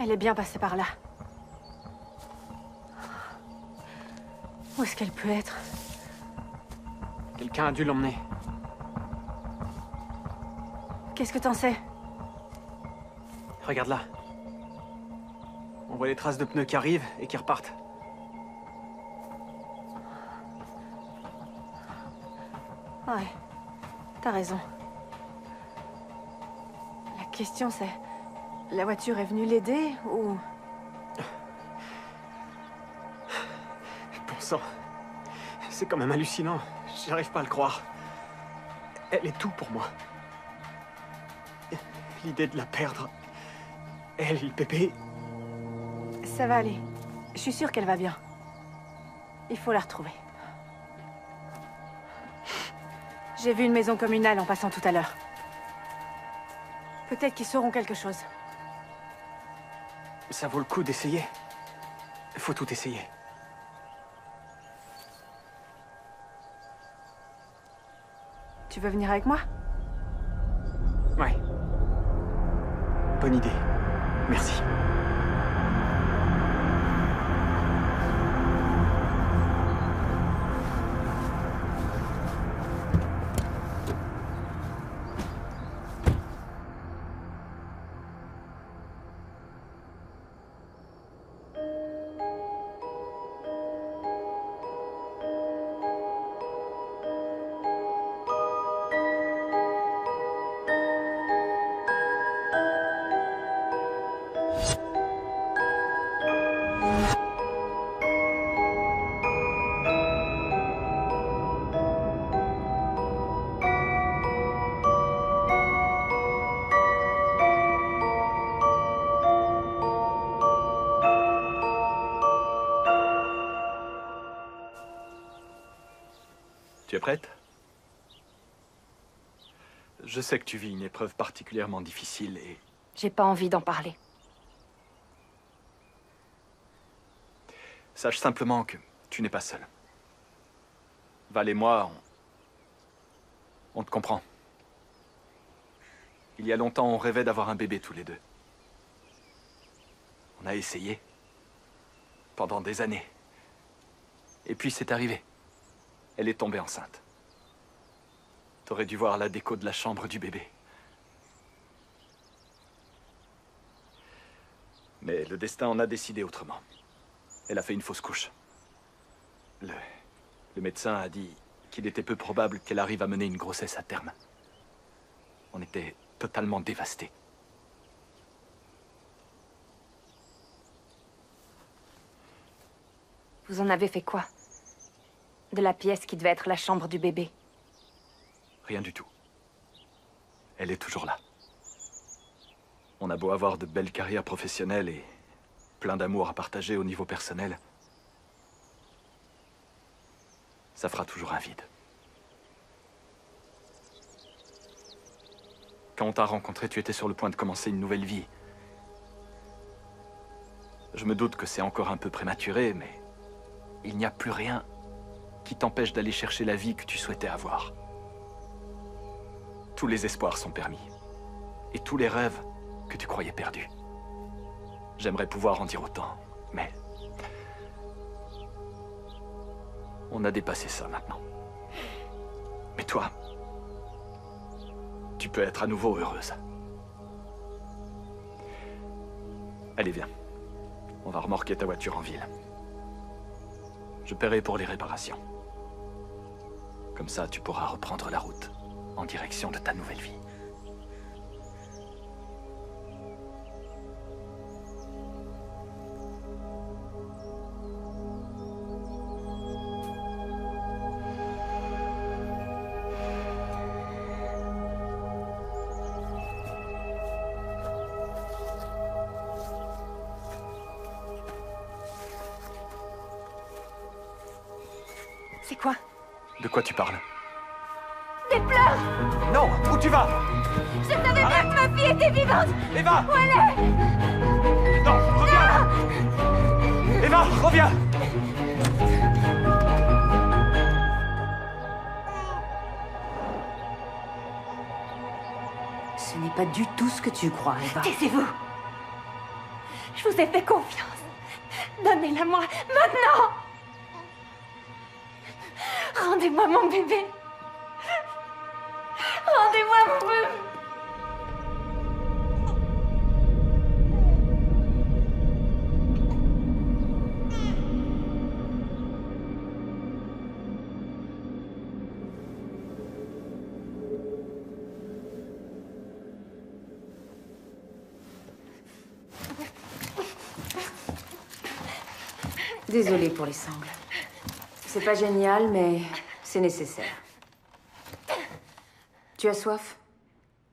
Elle est bien passée par là. Où est-ce qu'elle peut être? Quelqu'un a dû l'emmener. Qu'est-ce que t'en sais? Regarde là. On voit les traces de pneus qui arrivent et qui repartent. Ouais, t'as raison. La question c'est... La voiture est venue l'aider ou... Bon sang. C'est quand même hallucinant. J'arrive pas à le croire. Elle est tout pour moi. L'idée de la perdre. Elle, le bébé. Ça va aller. Je suis sûre qu'elle va bien. Il faut la retrouver. J'ai vu une maison communale en passant tout à l'heure. Peut-être qu'ils sauront quelque chose. Ça vaut le coup d'essayer. Faut tout essayer. Tu veux venir avec moi? Ouais. Bonne idée. Merci. Tu es prête? Je sais que tu vis une épreuve particulièrement difficile et... J'ai pas envie d'en parler. Sache simplement que tu n'es pas seul. Val et moi, on te comprend. Il y a longtemps, on rêvait d'avoir un bébé tous les deux. On a essayé. Pendant des années. Et puis c'est arrivé. Elle est tombée enceinte. T'aurais dû voir la déco de la chambre du bébé. Mais le destin en a décidé autrement. Elle a fait une fausse couche. Le médecin a dit qu'il était peu probable qu'elle arrive à mener une grossesse à terme. On était totalement dévastés. Vous en avez fait quoi? De la pièce qui devait être la chambre du bébé? Rien du tout. Elle est toujours là. On a beau avoir de belles carrières professionnelles et plein d'amour à partager au niveau personnel, ça fera toujours un vide. Quand on t'a rencontré, tu étais sur le point de commencer une nouvelle vie. Je me doute que c'est encore un peu prématuré, mais il n'y a plus rien qui t'empêche d'aller chercher la vie que tu souhaitais avoir. Tous les espoirs sont permis. Et tous les rêves que tu croyais perdus. J'aimerais pouvoir en dire autant, mais... on a dépassé ça maintenant. Mais toi... tu peux être à nouveau heureuse. Allez, viens. On va remorquer ta voiture en ville. Je paierai pour les réparations. Comme ça, tu pourras reprendre la route en direction de ta nouvelle vie. C'est quoi? De quoi tu parles? Des pleurs! Non! Où tu vas? Je savais pas que ma fille était vivante! Eva! Où elle est? Non! Reviens! Eva! Reviens! Ce n'est pas du tout ce que tu crois, Eva. Taisez-vous! Je vous ai fait confiance. Donnez-la moi, maintenant! Rendez-moi mon bébé! Rendez-moi mon bébé! Désolée pour les sangles. C'est pas génial, mais c'est nécessaire. Tu as soif?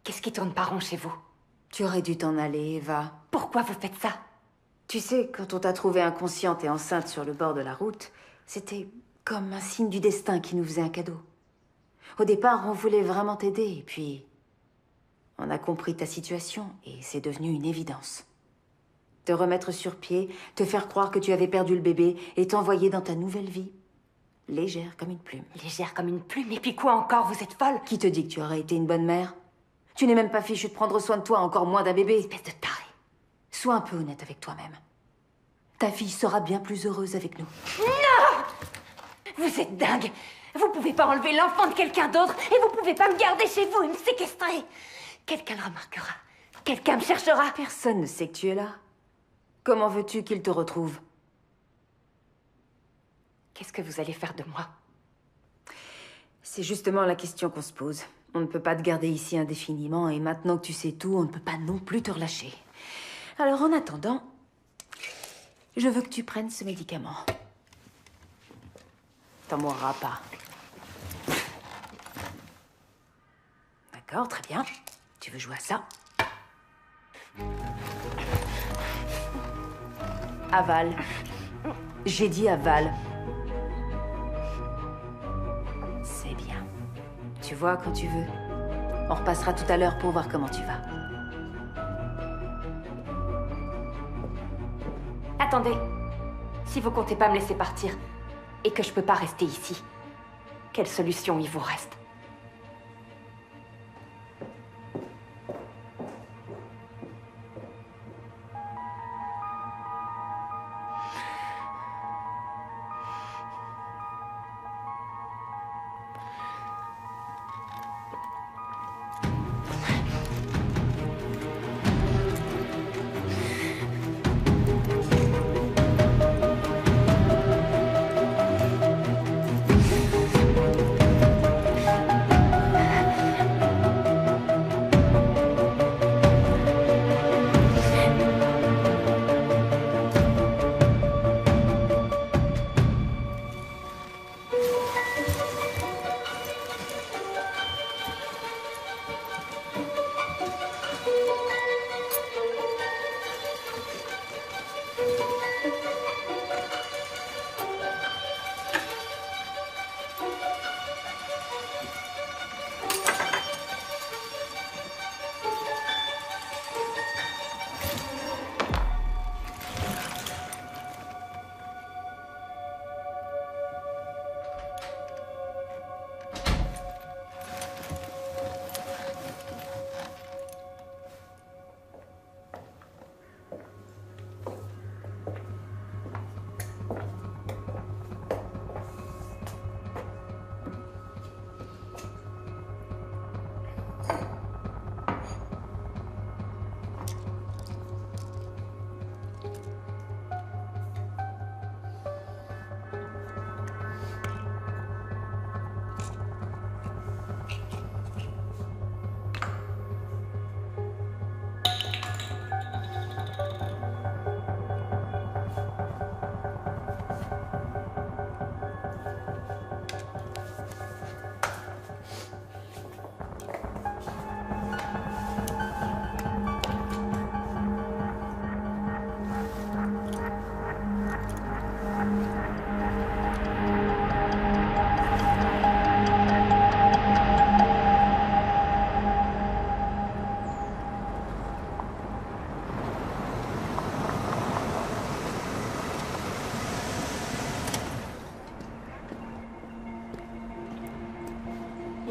Qu'est-ce qui tourne pas rond chez vous? Tu aurais dû t'en aller, Eva. Pourquoi vous faites ça? Tu sais, quand on t'a trouvée inconsciente et enceinte sur le bord de la route, c'était comme un signe du destin qui nous faisait un cadeau. Au départ, on voulait vraiment t'aider, et puis on a compris ta situation, et c'est devenu une évidence. Te remettre sur pied, te faire croire que tu avais perdu le bébé, et t'envoyer dans ta nouvelle vie. Légère comme une plume. Légère comme une plume, et puis quoi encore? Vous êtes folle? Qui te dit que tu aurais été une bonne mère? Tu n'es même pas fichue de prendre soin de toi, encore moins d'un bébé. Espèce de taré. Sois un peu honnête avec toi-même. Ta fille sera bien plus heureuse avec nous. Non! Vous êtes dingue! Vous pouvez pas enlever l'enfant de quelqu'un d'autre, et vous pouvez pas me garder chez vous et me séquestrer! Quelqu'un le remarquera. Quelqu'un me cherchera. Personne ne sait que tu es là. Comment veux-tu qu'il te retrouve? Qu'est-ce que vous allez faire de moi? C'est justement la question qu'on se pose. On ne peut pas te garder ici indéfiniment, et maintenant que tu sais tout, on ne peut pas non plus te relâcher. Alors en attendant, je veux que tu prennes ce médicament. T'en mourras pas. D'accord, très bien. Tu veux jouer à ça? Avale. J'ai dit avale. C'est bien. Tu vois quand tu veux. On repassera tout à l'heure pour voir comment tu vas. Attendez. Si vous comptez pas me laisser partir, et que je peux pas rester ici, quelle solution il vous reste?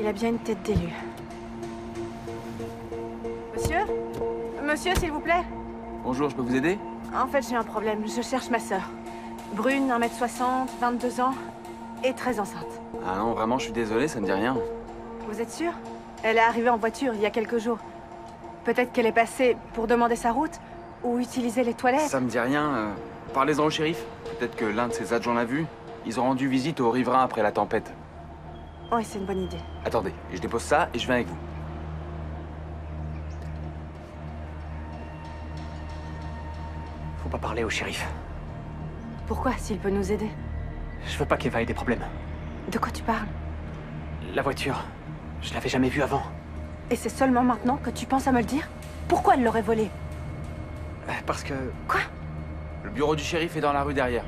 Il a bien une tête d'élu. Monsieur? Monsieur, s'il vous plaît? Bonjour, je peux vous aider? En fait, j'ai un problème. Je cherche ma sœur. Brune, 1m60, 22 ans, et très enceinte. Ah non, vraiment, je suis désolé, ça me dit rien. Vous êtes sûr? Elle est arrivée en voiture il y a quelques jours. Peut-être qu'elle est passée pour demander sa route, ou utiliser les toilettes. Ça me dit rien. Parlez-en au shérif. Peut-être que l'un de ses adjoints l'a vu. Ils ont rendu visite aux riverains après la tempête. Oui, c'est une bonne idée. Attendez, je dépose ça et je viens avec vous. Faut pas parler au shérif. Pourquoi, s'il peut nous aider? Je veux pas qu'Eva ait des problèmes. De quoi tu parles? La voiture, je l'avais jamais vue avant. Et c'est seulement maintenant que tu penses à me le dire? Pourquoi elle l'aurait volée? Parce que... Quoi? Le bureau du shérif est dans la rue derrière.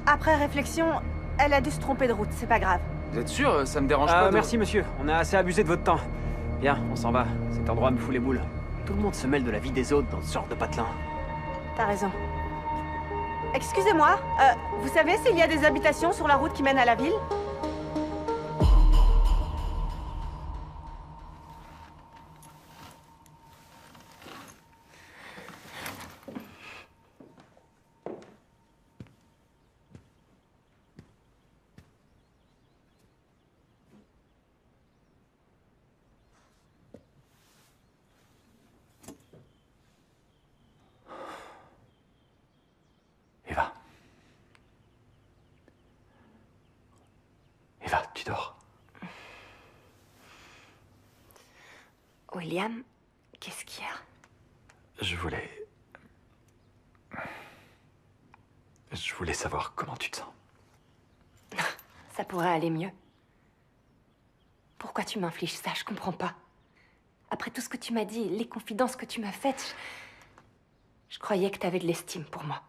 Après réflexion, elle a dû se tromper de route, c'est pas grave. Vous êtes sûr? Ça me dérange pas de... Merci monsieur, on a assez abusé de votre temps. Bien, on s'en va. Cet endroit me fout les boules. Tout le monde se mêle de la vie des autres dans ce genre de patelin. T'as raison. Excusez-moi, vous savez s'il y a des habitations sur la route qui mène à la ville? Eva. Eva, tu dors? William, qu'est-ce qu'il y a? Je voulais savoir comment tu te sens. Ça pourrait aller mieux. Pourquoi tu m'infliges ça? Je comprends pas. Après tout ce que tu m'as dit, les confidences que tu m'as faites, je croyais que t'avais de l'estime pour moi.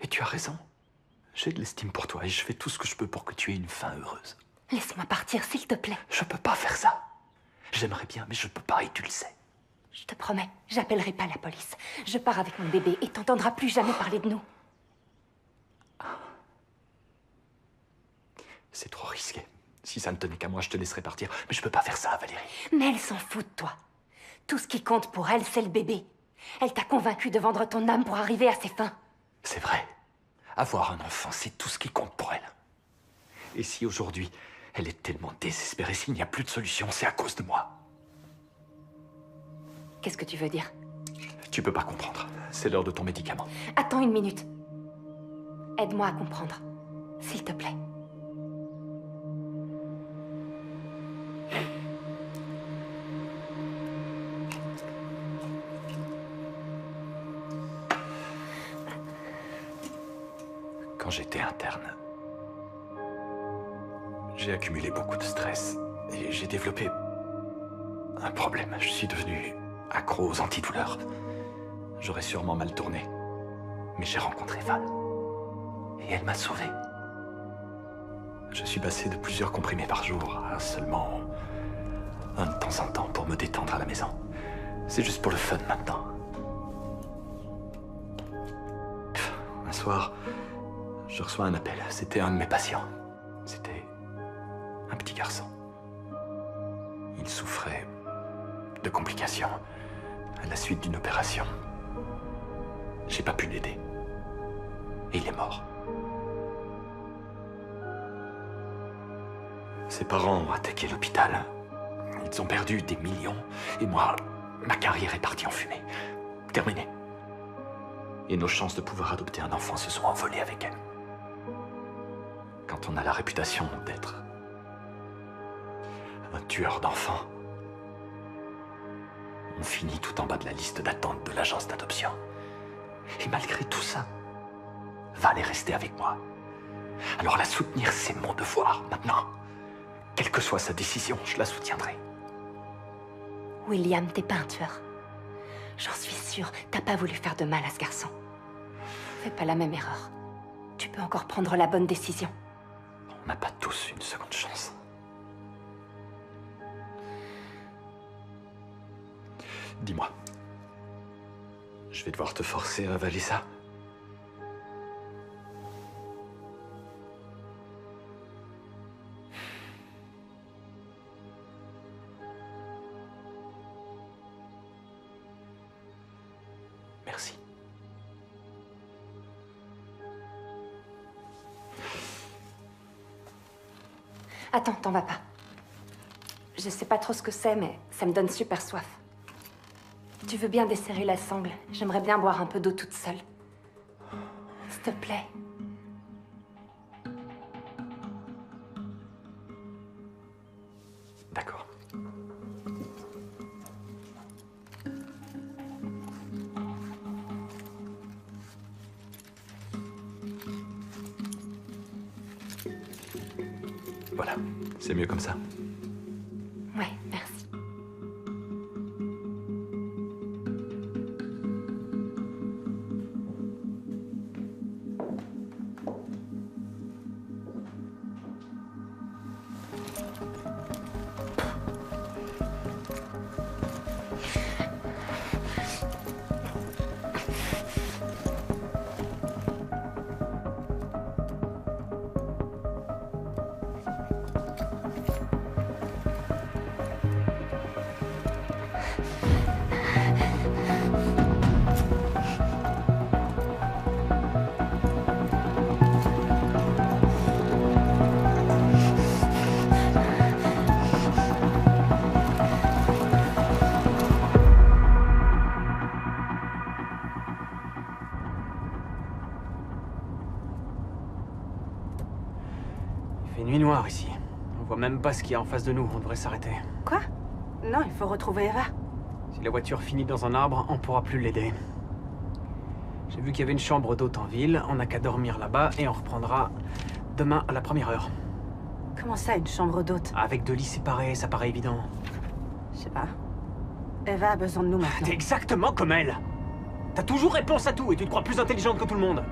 Et tu as raison. J'ai de l'estime pour toi et je fais tout ce que je peux pour que tu aies une fin heureuse. Laisse-moi partir, s'il te plaît. Je peux pas faire ça. J'aimerais bien, mais je peux pas et tu le sais. Je te promets, j'appellerai pas la police. Je pars avec mon bébé et t'entendras plus jamais parler de nous. C'est trop risqué. Si ça ne tenait qu'à moi, je te laisserais partir. Mais je peux pas faire ça, Valérie. Mais elle s'en fout de toi. Tout ce qui compte pour elle, c'est le bébé. Elle t'a convaincu de vendre ton âme pour arriver à ses fins. C'est vrai. Avoir un enfant, c'est tout ce qui compte pour elle. Et si aujourd'hui, elle est tellement désespérée, s'il n'y a plus de solution, c'est à cause de moi. Qu'est-ce que tu veux dire? Tu peux pas comprendre. C'est l'heure de ton médicament. Attends une minute. Aide-moi à comprendre, s'il te plaît. Quand j'étais interne, j'ai accumulé beaucoup de stress et j'ai développé un problème. Je suis devenu accro aux antidouleurs. J'aurais sûrement mal tourné, mais j'ai rencontré Val et elle m'a sauvé. Je suis passé de plusieurs comprimés par jour à seulement un de temps en temps pour me détendre à la maison. C'est juste pour le fun maintenant. Un soir, je reçois un appel. C'était un de mes patients. C'était un petit garçon. Il souffrait de complications à la suite d'une opération. J'ai pas pu l'aider. Et il est mort. Ses parents ont attaqué l'hôpital. Ils ont perdu des millions. Et moi, ma carrière est partie en fumée. Terminée. Et nos chances de pouvoir adopter un enfant se sont envolées avec elle. Quand on a la réputation d'être un tueur d'enfants, on finit tout en bas de la liste d'attente de l'agence d'adoption. Et malgré tout ça, Val est restée avec moi. Alors la soutenir, c'est mon devoir. Maintenant, quelle que soit sa décision, je la soutiendrai. William, t'es pas un tueur. J'en suis sûre, t'as pas voulu faire de mal à ce garçon. Fais pas la même erreur. Tu peux encore prendre la bonne décision. On n'a pas tous une seconde chance. Dis-moi, je vais devoir te forcer à avaler ça. Attends, t'en vas pas. Je sais pas trop ce que c'est, mais ça me donne super soif. Tu veux bien desserrer la sangle? J'aimerais bien boire un peu d'eau toute seule. S'il te plaît. D'accord. Voilà, c'est mieux comme ça. Ouais, merci. Il fait nuit noire ici. On voit même pas ce qu'il y a en face de nous, on devrait s'arrêter. Quoi? Non, il faut retrouver Eva. Si la voiture finit dans un arbre, on pourra plus l'aider. J'ai vu qu'il y avait une chambre d'hôte en ville, on n'a qu'à dormir là-bas et on reprendra demain à la première heure. Comment ça, une chambre d'hôte? Avec 2 lits séparés, ça paraît évident. Je sais pas. Eva a besoin de nous maintenant. T'es exactement comme elle! T'as toujours réponse à tout et tu te crois plus intelligente que tout le monde.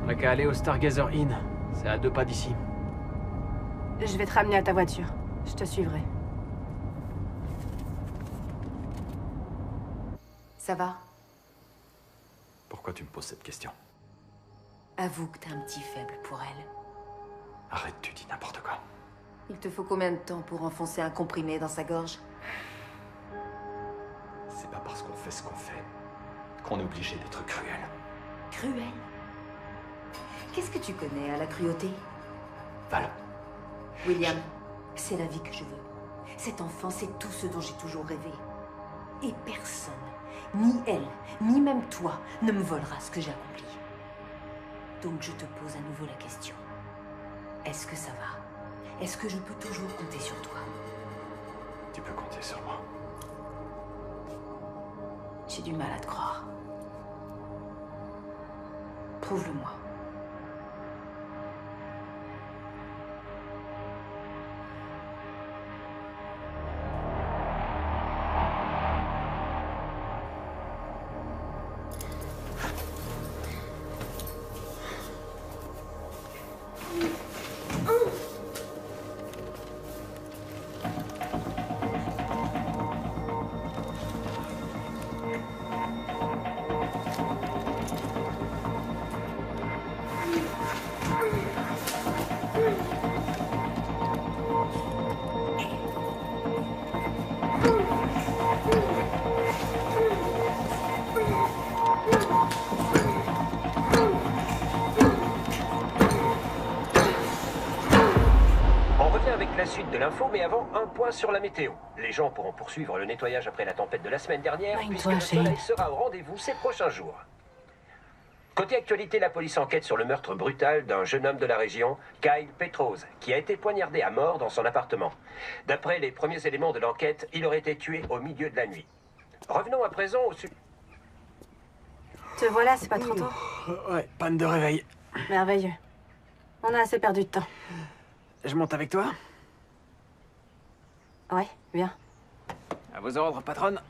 On n'a qu'à aller au Stargazer Inn. C'est à 2 pas d'ici. Je vais te ramener à ta voiture. Je te suivrai. Ça va? Pourquoi tu me poses cette question? Avoue que t'as un petit faible pour elle. Arrête, tu dis n'importe quoi. Il te faut combien de temps pour enfoncer un comprimé dans sa gorge? C'est pas parce qu'on fait ce qu'on fait qu'on est obligé d'être cruel. Cruel? Qu'est-ce que tu connais à la cruauté? Val, William, c'est la vie que je veux. Cet enfant, c'est tout ce dont j'ai toujours rêvé. Et personne, ni elle, ni même toi, ne me volera ce que j'ai accompli. Donc je te pose à nouveau la question. Est-ce que ça va? Est-ce que je peux toujours compter sur toi? tu peux compter sur moi. J'ai du mal à te croire. Prouve-le-moi. On revient avec la suite de l'info, mais avant, un point sur la météo. Les gens pourront poursuivre le nettoyage après la tempête de la semaine dernière, puisque le soleil sera au rendez-vous ces prochains jours. Côté actualité, la police enquête sur le meurtre brutal d'un jeune homme de la région, Kyle Petrose, qui a été poignardé à mort dans son appartement. D'après les premiers éléments de l'enquête, il aurait été tué au milieu de la nuit. Revenons à présent au Te voilà, c'est pas trop tôt. Ouais, panne de réveil. Merveilleux. On a assez perdu de temps. Je monte avec toi? Ouais, viens. À vos ordres, patronne.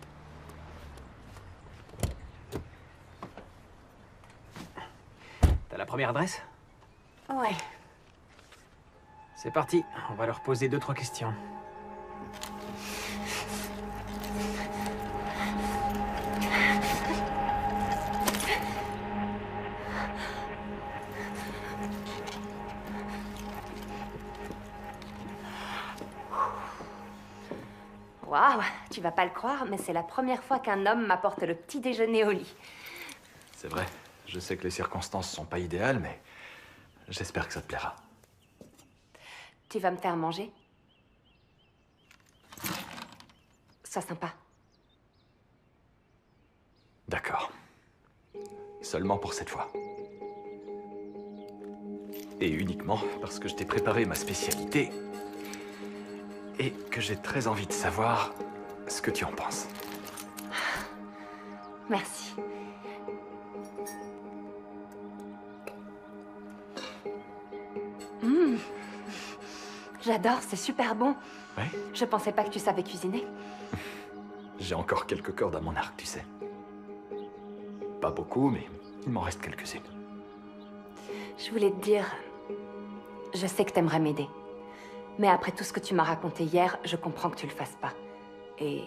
T'as la première adresse? Ouais. C'est parti, on va leur poser 2-3 questions. Tu vas pas le croire, mais c'est la première fois qu'un homme m'apporte le petit déjeuner au lit. C'est vrai. Je sais que les circonstances sont pas idéales, mais j'espère que ça te plaira. Tu vas me faire manger? Sois sympa. D'accord. Seulement pour cette fois. Et uniquement parce que je t'ai préparé ma spécialité et que j'ai très envie de savoir ce que tu en penses. Merci. J'adore, c'est super bon. Ouais? Je pensais pas que tu savais cuisiner. J'ai encore quelques cordes à mon arc, tu sais. Pas beaucoup, mais il m'en reste quelques-unes. Je voulais te dire... Je sais que t'aimerais m'aider. Mais après tout ce que tu m'as raconté hier, je comprends que tu le fasses pas. Et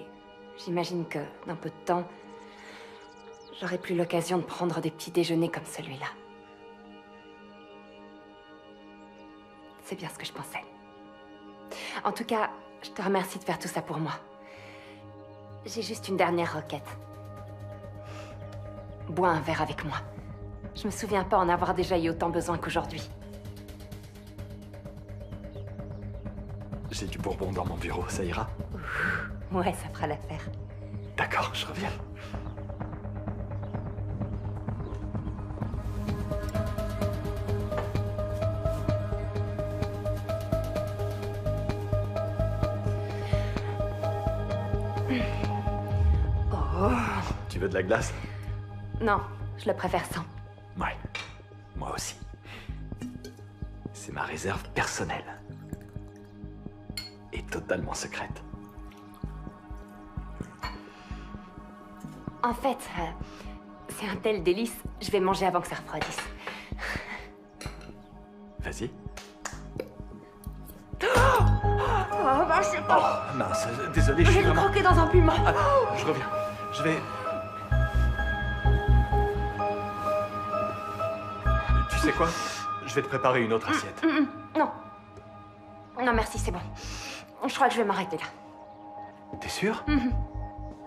j'imagine que, dans peu de temps, j'aurai plus l'occasion de prendre des petits déjeuners comme celui-là. C'est bien ce que je pensais. En tout cas, je te remercie de faire tout ça pour moi. J'ai juste une dernière requête. Bois un verre avec moi. Je me souviens pas en avoir déjà eu autant besoin qu'aujourd'hui. J'ai du bourbon dans mon bureau, ça ira? Ouais, ça fera l'affaire. D'accord, je reviens. Oh. Tu veux de la glace? Non, je le préfère sans. Ouais, moi aussi. C'est ma réserve personnelle. Et totalement secrète. En fait, c'est un tel délice, je vais manger avant que ça refroidisse. Vas-y. Oh, bah, c'est bon. Oh, mince, désolé, je suis J'ai vraiment... croqué dans un piment. Ah, je reviens. Je vais... Tu sais quoi? Je vais te préparer une autre assiette. Non. Non, merci, c'est bon. Je crois que je vais m'arrêter là. T'es sûr?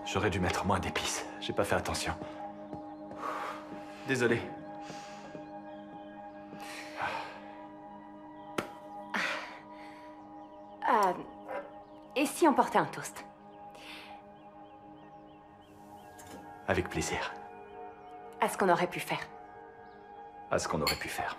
J'aurais dû mettre moins d'épices. J'ai pas fait attention. Désolé. Et si on portait un toast? Avec plaisir. À ce qu'on aurait pu faire. À ce qu'on aurait pu faire.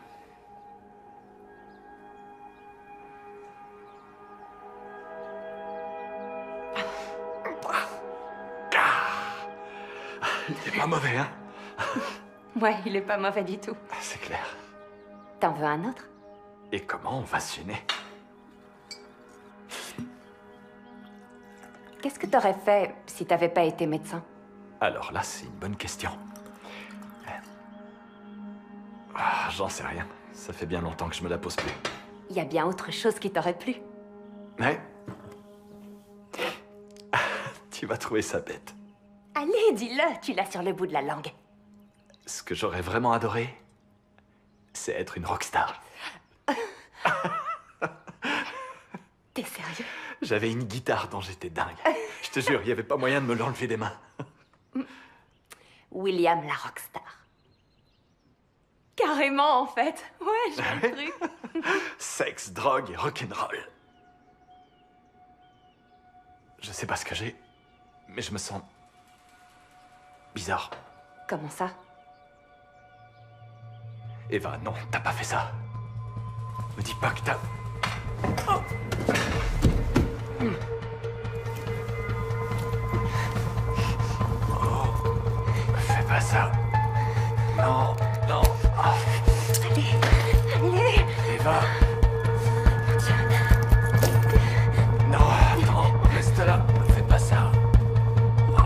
Il est pas mauvais, hein? Ouais, il est pas mauvais du tout. C'est clair. T'en veux un autre? Et comment on va se gêner? Qu'est-ce que t'aurais fait si t'avais pas été médecin? Alors là, c'est une bonne question. J'en sais rien. Ça fait bien longtemps que je me la pose plus. Il y a bien autre chose qui t'aurait plu. Ouais. Tu vas trouver ça bête. Allez, dis-le, tu l'as sur le bout de la langue. Ce que j'aurais vraiment adoré, c'est être une rockstar. T'es sérieux? J'avais une guitare dont j'étais dingue. Je te jure, il n'y avait pas moyen de me l'enlever des mains. William la rockstar. Carrément, en fait. Ouais, j'ai cru. Sexe, drogue et rock'n'roll. Je sais pas ce que j'ai, mais je me sens... bizarre. Comment ça? Eva, non, t'as pas fait ça. Me dis pas que t'as... Oh. Oh. Fais pas ça. Non, non. Ah. Allez. Eva. Non, attends, reste là. Fais pas ça. Oh.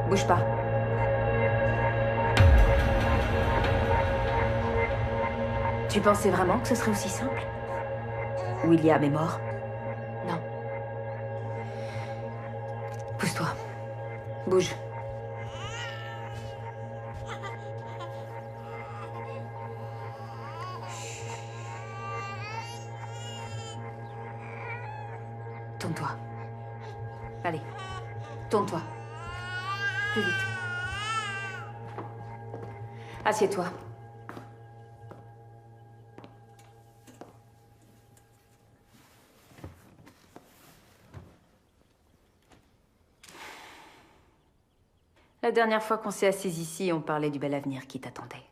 Bouge pas. Tu pensais vraiment que ce serait aussi simple? William est mort? Non. Pousse-toi. Bouge. Tourne-toi. Allez. Tourne-toi. Plus vite. Assieds-toi. La dernière fois qu'on s'est assis ici, on parlait du bel avenir qui t'attendait.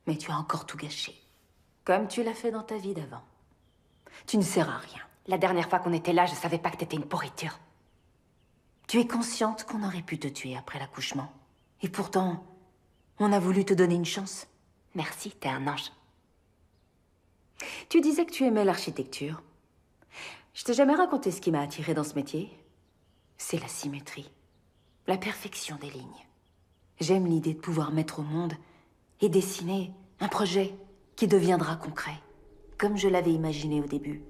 Mais tu as encore tout gâché. Comme tu l'as fait dans ta vie d'avant. Tu ne sers à rien. La dernière fois qu'on était là, je savais pas que t'étais une pourriture. Tu es consciente qu'on aurait pu te tuer après l'accouchement. Et pourtant, on a voulu te donner une chance. Merci, t'es un ange. Tu disais que tu aimais l'architecture. Je t'ai jamais raconté ce qui m'a attirée dans ce métier. C'est la symétrie. La perfection des lignes. J'aime l'idée de pouvoir mettre au monde et dessiner un projet qui deviendra concret, comme je l'avais imaginé au début.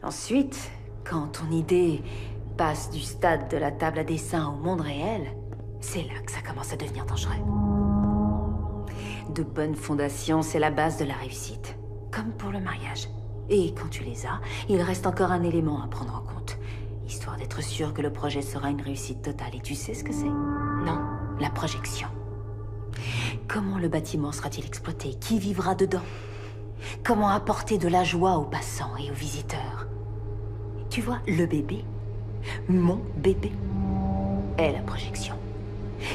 Ensuite, quand ton idée passe du stade de la table à dessin au monde réel, c'est là que ça commence à devenir dangereux. De bonnes fondations, c'est la base de la réussite, comme pour le mariage. Et quand tu les as, il reste encore un élément à prendre en compte. Histoire d'être sûr que le projet sera une réussite totale. Et tu sais ce que c'est? Non. La projection. Comment le bâtiment sera-t-il exploité? Qui vivra dedans? Comment apporter de la joie aux passants et aux visiteurs? Tu vois, le bébé, mon bébé, est la projection.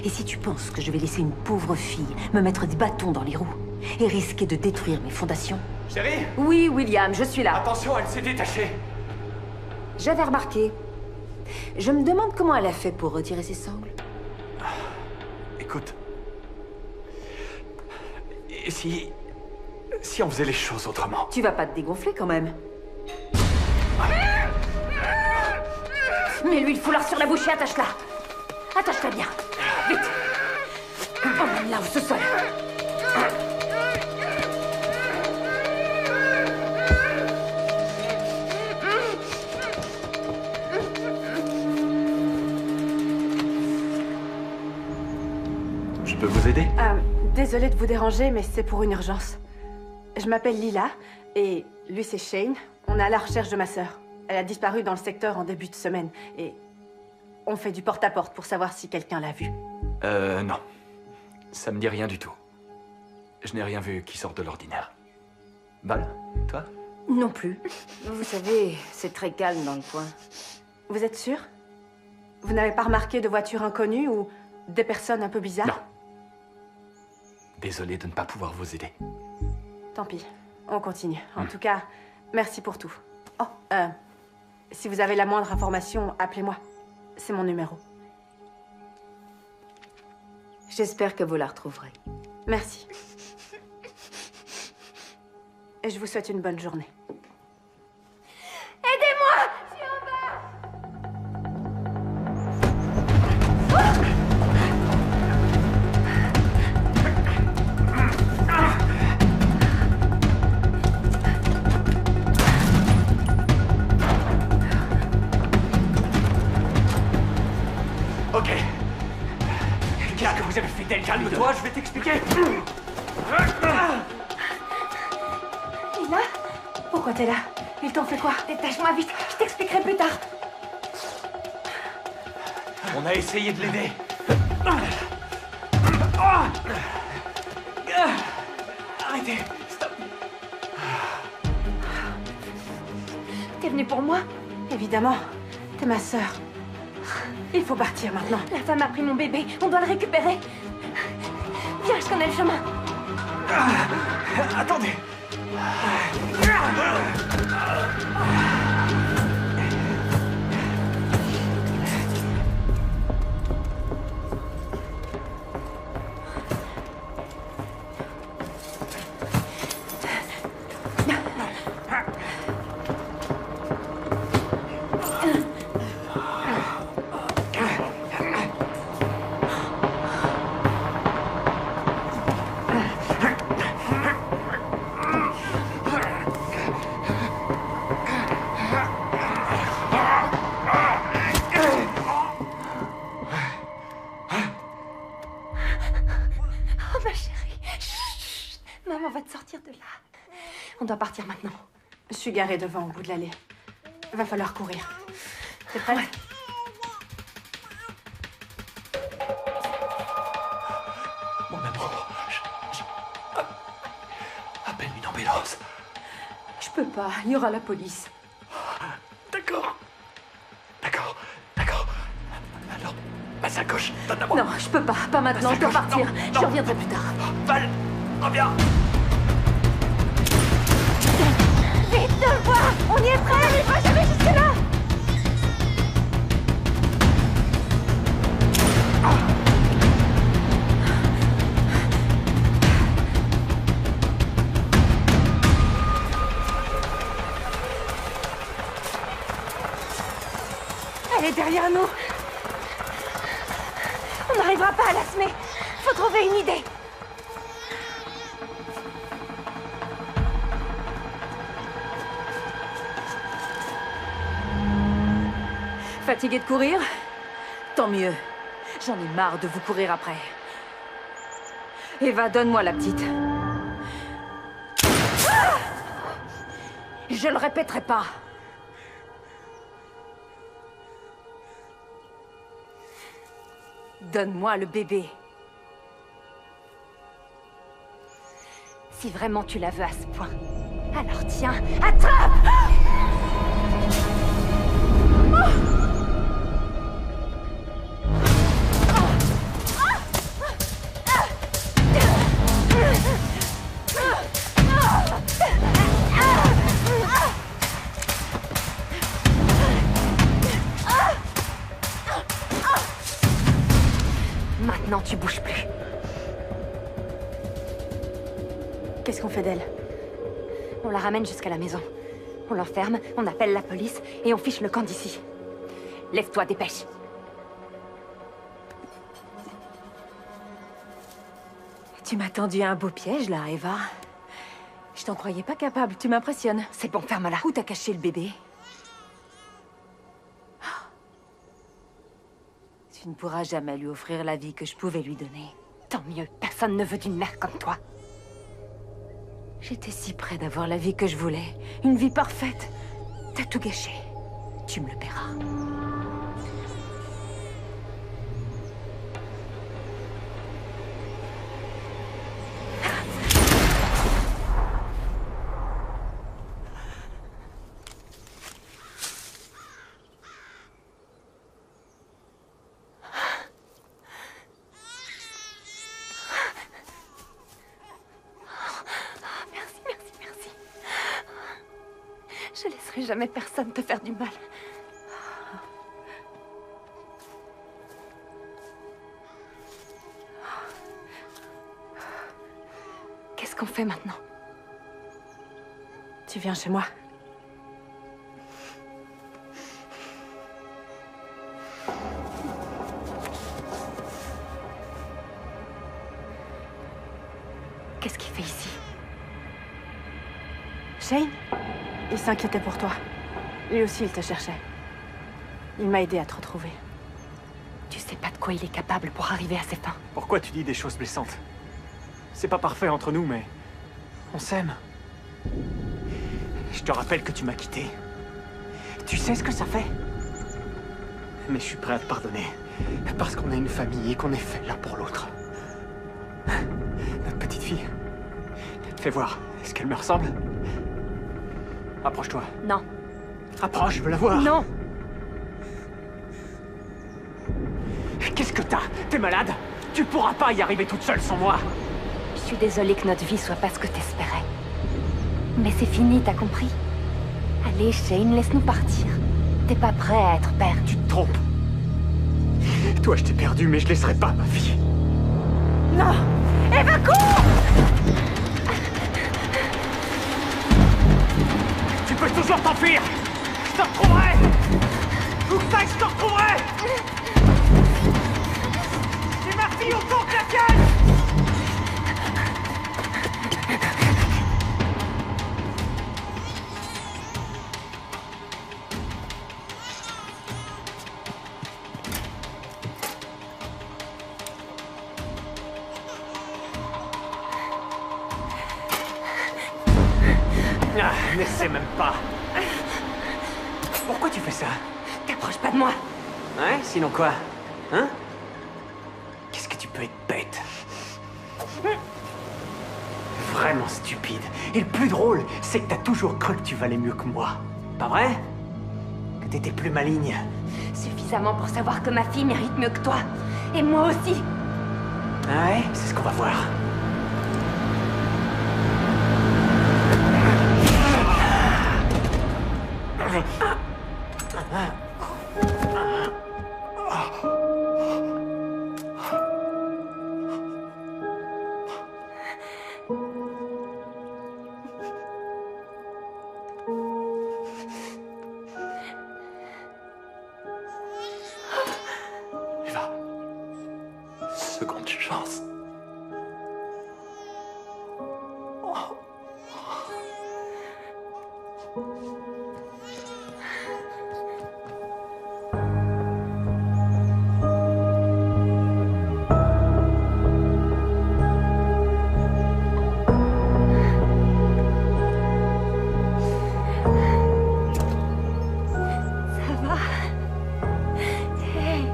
Et si tu penses que je vais laisser une pauvre fille me mettre des bâtons dans les roues et risquer de détruire mes fondations? Chérie? Oui, William, je suis là. Attention, elle s'est détachée. J'avais remarqué. Je me demande comment elle a fait pour retirer ses sangles. Écoute... Et si on faisait les choses autrement? Tu vas pas te dégonfler quand même. Mets-lui le foulard sur la bouche et attache-la. Attache-la bien. Vite. Emmène-la au sous-sol. Je peux vous aider? Désolée de vous déranger, mais c'est pour une urgence. Je m'appelle Lila, et lui c'est Shane. On est à la recherche de ma sœur. Elle a disparu dans le secteur en début de semaine, et on fait du porte-à-porte pour savoir si quelqu'un l'a vue. Non. Ça me dit rien du tout. Je n'ai rien vu qui sorte de l'ordinaire. Val, toi? Non plus. Vous savez, c'est très calme dans le coin. Vous êtes sûr? Vous n'avez pas remarqué de voitures inconnues ou des personnes un peu bizarres? Non. Désolé de ne pas pouvoir vous aider. Tant pis, on continue. En tout cas, merci pour tout. Oh, si vous avez la moindre information, appelez-moi. C'est mon numéro. J'espère que vous la retrouverez. Merci. Et je vous souhaite une bonne journée. Aidez-moi! Je suis en bas! Ok. Qu'est-ce que vous avez fait d'elle? Calme-toi, je vais t'expliquer. Lila? Pourquoi t'es là? Ils t'ont fait quoi? Détache-moi vite, je t'expliquerai plus tard. On a essayé de l'aider. Arrêtez. Stop. T'es venu pour moi? Évidemment, t'es ma sœur. Il faut partir maintenant. La femme a pris mon bébé, on doit le récupérer. Viens, je connais le chemin. Attendez. partir de là. On doit partir maintenant. Je suis garée devant, au bout de l'allée. Va falloir courir. T'es prête? Ouais. Mon amour, appelle une ambulance. Je peux pas, il y aura la police. D'accord. D'accord. D'accord. Alors, ma sacoche, donne-la-moi. Non, je peux pas maintenant, je dois partir. Je reviendrai plus tard. Val, reviens. Vite, de le voir! On y est prêt! On n'arrivera jamais jusque-là! Elle est derrière nous! On n'arrivera pas à la semer! Faut trouver une idée! Fatigué de courir? Tant mieux. J'en ai marre de vous courir après. Eva, donne-moi la petite. Ah! Je le répéterai pas. Donne-moi le bébé. Si vraiment tu la veux à ce point, alors tiens, attrape! Maintenant, tu bouges plus. Qu'est-ce qu'on fait d'elle? On la ramène jusqu'à la maison. On l'enferme, on appelle la police et on fiche le camp d'ici. Lève-toi, dépêche. Tu m'as tendu un beau piège, là, Eva. Je t'en croyais pas capable, tu m'impressionnes. C'est bon, ferme-la. Où t'as caché le bébé? Tu ne pourras jamais lui offrir la vie que je pouvais lui donner. Tant mieux, personne ne veut d'une mère comme toi. J'étais si près d'avoir la vie que je voulais. Une vie parfaite. T'as tout gâché. Tu me le paieras. Je laisserai jamais personne te faire du mal. Qu'est-ce qu'on fait maintenant? Tu viens chez moi? Qu'est-ce qu'il fait ici? Shane? Il s'inquiétait pour toi. Lui aussi, il te cherchait. Il m'a aidé à te retrouver. Tu sais pas de quoi il est capable pour arriver à ses fins. Pourquoi tu dis des choses blessantes? C'est pas parfait entre nous, mais... on s'aime. Je te rappelle que tu m'as quitté. Tu sais ce que ça fait? Mais je suis prêt à te pardonner. Parce qu'on est une famille et qu'on est fait l'un pour l'autre. Notre petite fille. Fais voir. Est-ce qu'elle me ressemble? Approche-toi. Non. Approche, je veux la voir. Non. Qu'est-ce que t'as? T'es malade? Tu pourras pas y arriver toute seule sans moi. Je suis désolée que notre vie soit pas ce que t'espérais. Mais c'est fini, t'as compris? Allez, Shane, laisse-nous partir. T'es pas prêt à être père. Tu te trompes. Toi, je t'ai perdu, mais je laisserai pas ma fille. Non! Eva, cours! Tu peux toujours t'enfuir! Je te retrouverai! Où que t'ailles, je te retrouverai! C'est ma fille autant que la tienne! connaissais même pas. Pourquoi tu fais ça? T'approches pas de moi. Ouais, sinon quoi? Hein? Qu'est-ce que tu peux être bête? Vraiment stupide. Et le plus drôle, c'est que t'as toujours cru que tu valais mieux que moi. Pas vrai? Que t'étais plus maligne. Suffisamment pour savoir que ma fille mérite mieux que toi. Et moi aussi. Ah ouais? C'est ce qu'on va voir. Eva, seconde chance. Ça va? Hey.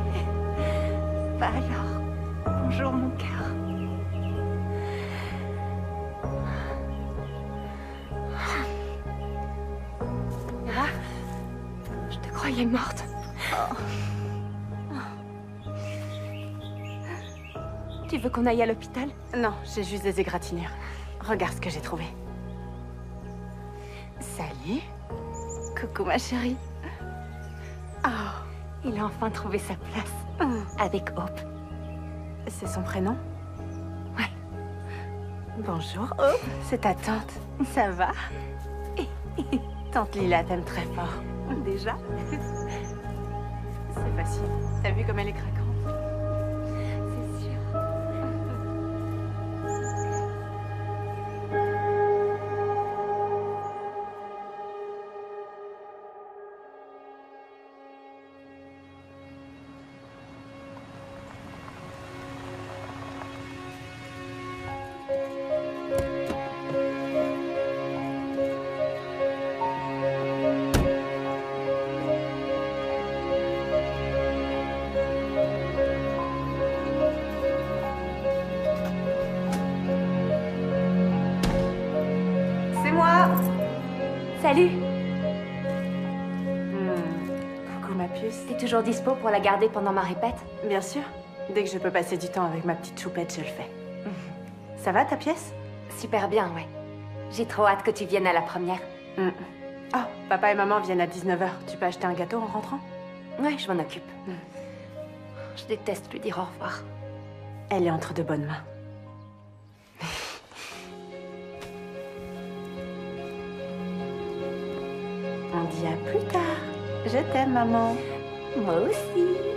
Bah alors, bonjour mon cœur. Eva, je te croyais morte. Tu veux qu'on aille à l'hôpital? Non, j'ai juste des égratignures. Regarde ce que j'ai trouvé. Salut. Coucou ma chérie. Oh, Il a enfin trouvé sa place. Avec Hope. c'est son prénom? Ouais. Bonjour Hope, c'est ta tante. Ça va? Tante Lila t'aime très fort. Déjà? C'est facile. T'as vu comme elle est craquante? C'est sûr. C'est moi! Salut. Coucou ma puce. T'es toujours dispo pour la garder pendant ma répète? Bien sûr. Dès que je peux passer du temps avec ma petite choupette, je le fais. Ça va ta pièce? Super bien, ouais. J'ai trop hâte que tu viennes à la première. Oh, papa et maman viennent à 19h. Tu peux acheter un gâteau en rentrant? Ouais, je m'en occupe. Je déteste lui dire au revoir. Elle est entre de bonnes mains. On dit à plus tard. Je t'aime, maman. Moi aussi.